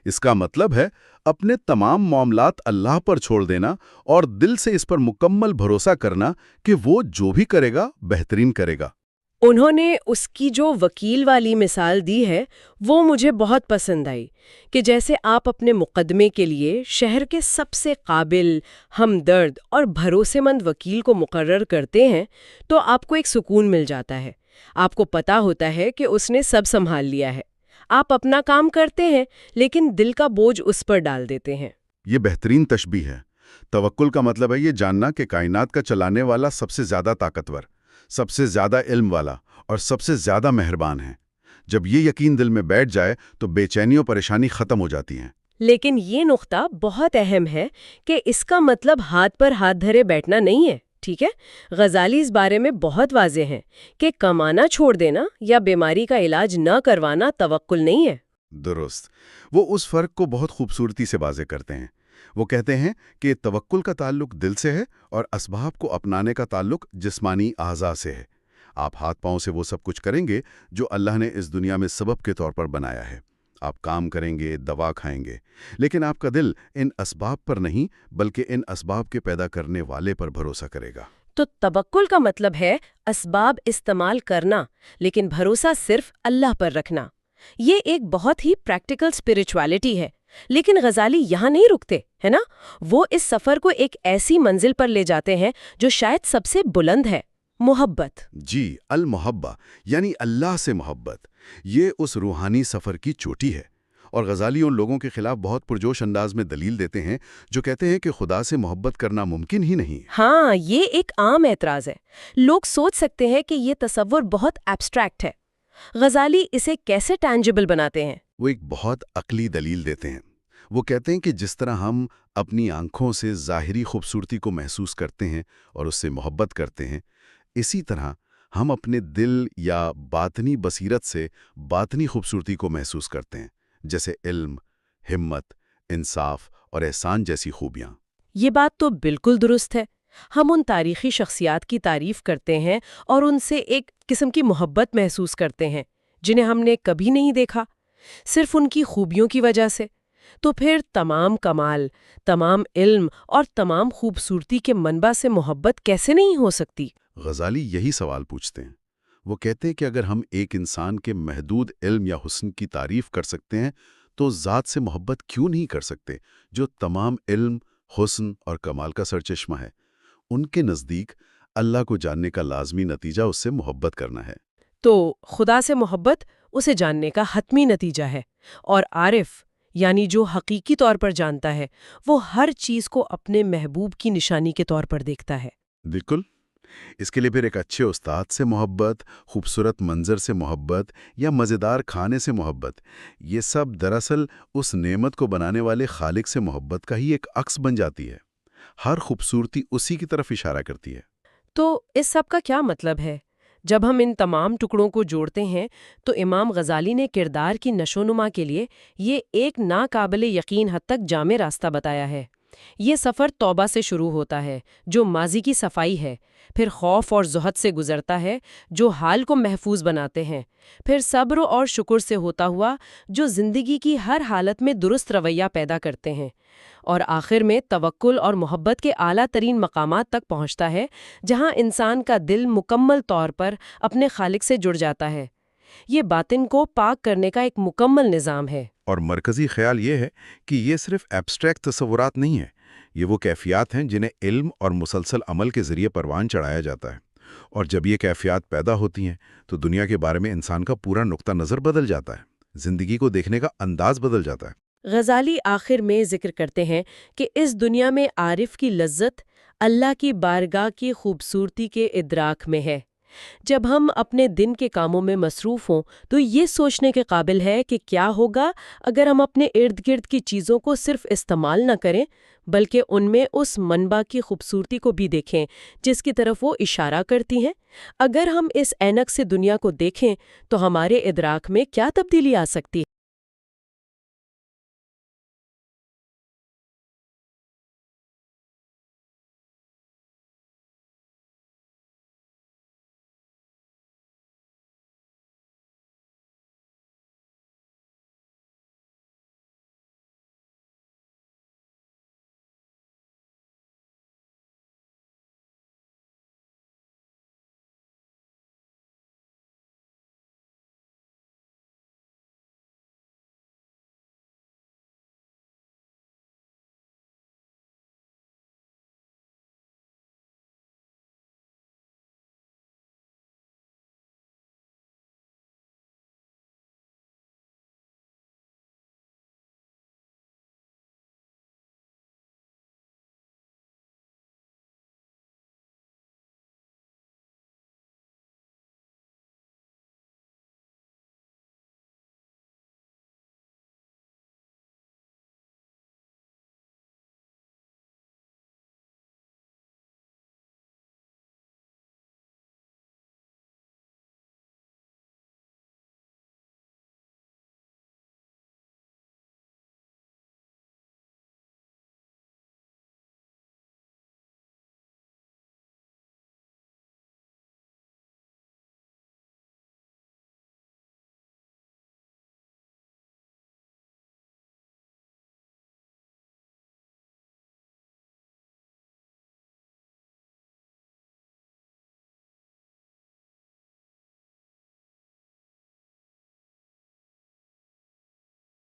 اس کا مطلب ہے اپنے تمام معاملات اللہ پر چھوڑ دینا اور دل سے اس پر مکمل بھروسہ کرنا کہ وہ جو بھی کرے گا بہترین کرے گا۔ انہوں نے اس کی جو وکیل والی مثال دی ہے وہ مجھے بہت پسند آئی، کہ جیسے آپ اپنے مقدمے کے لیے شہر کے سب سے قابل، ہمدرد اور بھروسے مند وکیل کو مقرر کرتے ہیں تو آپ کو ایک سکون مل جاتا ہے۔ آپ کو پتہ ہوتا ہے کہ اس نے سب سنبھال لیا ہے۔ آپ اپنا کام کرتے ہیں لیکن دل کا بوجھ اس پر ڈال دیتے ہیں۔ یہ بہترین تشبیہ ہے۔ توکل کا مطلب ہے یہ جاننا کہ کائنات کا چلانے والا سب سے زیادہ طاقتور، سب سے زیادہ علم والا اور سب سے زیادہ مہربان ہے۔ جب یہ یقین دل میں بیٹھ جائے تو بے چینی و پریشانی ختم ہو جاتی ہیں۔ لیکن یہ نقطہ بہت اہم ہے کہ اس کا مطلب ہاتھ پر ہاتھ دھرے بیٹھنا نہیں ہے، ٹھیک ہے؟ غزالی اس بارے میں بہت واضح ہیں کہ کمانا چھوڑ دینا یا بیماری کا علاج نہ کروانا توکل نہیں ہے۔ درست۔ وہ اس فرق کو بہت خوبصورتی سے واضح کرتے ہیں۔ وہ کہتے ہیں کہ توکل کا تعلق دل سے ہے اور اسباب کو اپنانے کا تعلق جسمانی اعضاء سے ہے۔ آپ ہاتھ پاؤں سے وہ سب کچھ کریں گے جو اللہ نے اس دنیا میں سبب کے طور پر بنایا ہے۔ آپ کام کریں گے، دوا کھائیں گے، لیکن آپ کا دل ان اسباب پر نہیں بلکہ ان اسباب کے پیدا کرنے والے پر بھروسہ کرے گا۔ تو توکل کا مطلب ہے اسباب استعمال کرنا لیکن بھروسہ صرف اللہ پر رکھنا۔ یہ ایک بہت ہی پریکٹیکل اسپرچویلٹی ہے، لیکن غزالی یہاں نہیں رکتے، ہے نا؟ وہ اس سفر کو ایک ایسی منزل پر لے جاتے ہیں جو شاید سب سے بلند ہے، محبت۔ جی، المحبہ یعنی اللہ سے محبت، یہ اس روحانی سفر کی چوٹی ہے۔ اور غزالی ان لوگوں کے خلاف بہت پرجوش انداز میں دلیل دیتے ہیں جو کہتے ہیں کہ خدا سے محبت کرنا ممکن ہی نہیں۔ ہاں، یہ ایک عام اعتراض ہے۔ لوگ سوچ سکتے ہیں کہ یہ تصور بہت ایبسٹریکٹ ہے۔ غزالی اسے کیسے ٹینجبل بناتے ہیں؟ وہ ایک بہت عقلی دلیل دیتے ہیں۔ وہ کہتے ہیں کہ جس طرح ہم اپنی آنکھوں سے ظاہری خوبصورتی کو محسوس کرتے ہیں اور اس سے محبت کرتے ہیں، اسی طرح ہم اپنے دل یا باطنی بصیرت سے باطنی خوبصورتی کو محسوس کرتے ہیں، جیسے علم، ہمت، انصاف اور احسان جیسی خوبیاں۔ یہ بات تو بالکل درست ہے۔ ہم ان تاریخی شخصیات کی تعریف کرتے ہیں اور ان سے ایک قسم کی محبت محسوس کرتے ہیں جنہیں ہم نے کبھی نہیں دیکھا، صرف ان کی خوبیوں کی وجہ سے۔ تو پھر تمام کمال، تمام علم اور تمام خوبصورتی کے منبع سے محبت کیسے نہیں ہو سکتی؟ غزالی یہی سوال پوچھتے ہیں۔ وہ کہتے ہیں کہ اگر ہم ایک انسان کے محدود علم یا حسن کی تعریف کر سکتے ہیں تو ذات سے محبت کیوں نہیں کر سکتے جو تمام علم، حسن اور کمال کا سرچشمہ ہے۔ ان کے نزدیک اللہ کو جاننے کا لازمی نتیجہ اس سے محبت کرنا ہے۔ تو خدا سے محبت اسے جاننے کا حتمی نتیجہ ہے، اور عارف یعنی جو حقیقی طور پر جانتا ہے وہ ہر چیز کو اپنے محبوب کی نشانی کے طور پر دیکھتا ہے۔ بالکل۔ اس کے لیے پھر ایک اچھے استاد سے محبت، خوبصورت منظر سے محبت یا مزیدار کھانے سے محبت، یہ سب دراصل اس نعمت کو بنانے والے خالق سے محبت کا ہی ایک عکس بن جاتی ہے۔ ہر خوبصورتی اسی کی طرف اشارہ کرتی ہے۔ تو اس سب کا کیا مطلب ہے؟ جب ہم ان تمام ٹکڑوں کو جوڑتے ہیں تو امام غزالی نے کردار کی نشو و نما کے لیے یہ ایک ناقابل یقین حد تک جامع راستہ بتایا ہے۔ یہ سفر توبہ سے شروع ہوتا ہے جو ماضی کی صفائی ہے، پھر خوف اور زہد سے گزرتا ہے جو حال کو محفوظ بناتے ہیں، پھر صبر اور شکر سے ہوتا ہوا جو زندگی کی ہر حالت میں درست رویہ پیدا کرتے ہیں، اور آخر میں توکل اور محبت کے اعلیٰ ترین مقامات تک پہنچتا ہے جہاں انسان کا دل مکمل طور پر اپنے خالق سے جڑ جاتا ہے۔ یہ باطن کو پاک کرنے کا ایک مکمل نظام ہے۔ اور مرکزی خیال یہ ہے کہ یہ صرف ایبسٹریکٹ تصورات نہیں ہیں، یہ وہ کیفیات ہیں جنہیں علم اور مسلسل عمل کے ذریعے پروان چڑھایا جاتا ہے، اور جب یہ کیفیات پیدا ہوتی ہیں تو دنیا کے بارے میں انسان کا پورا نقطہ نظر بدل جاتا ہے، زندگی کو دیکھنے کا انداز بدل جاتا ہے۔ غزالی آخر میں ذکر کرتے ہیں کہ اس دنیا میں عارف کی لذت اللہ کی بارگاہ کی خوبصورتی کے ادراک میں ہے، جب ہم اپنے دن کے کاموں میں مصروف ہوں تو یہ سوچنے کے قابل ہے کہ کیا ہوگا اگر ہم اپنے ارد گرد کی چیزوں کو صرف استعمال نہ کریں بلکہ ان میں اس منبع کی خوبصورتی کو بھی دیکھیں جس کی طرف وہ اشارہ کرتی ہیں۔ اگر ہم اس عینک سے دنیا کو دیکھیں تو ہمارے ادراک میں کیا تبدیلی آ سکتی ہے؟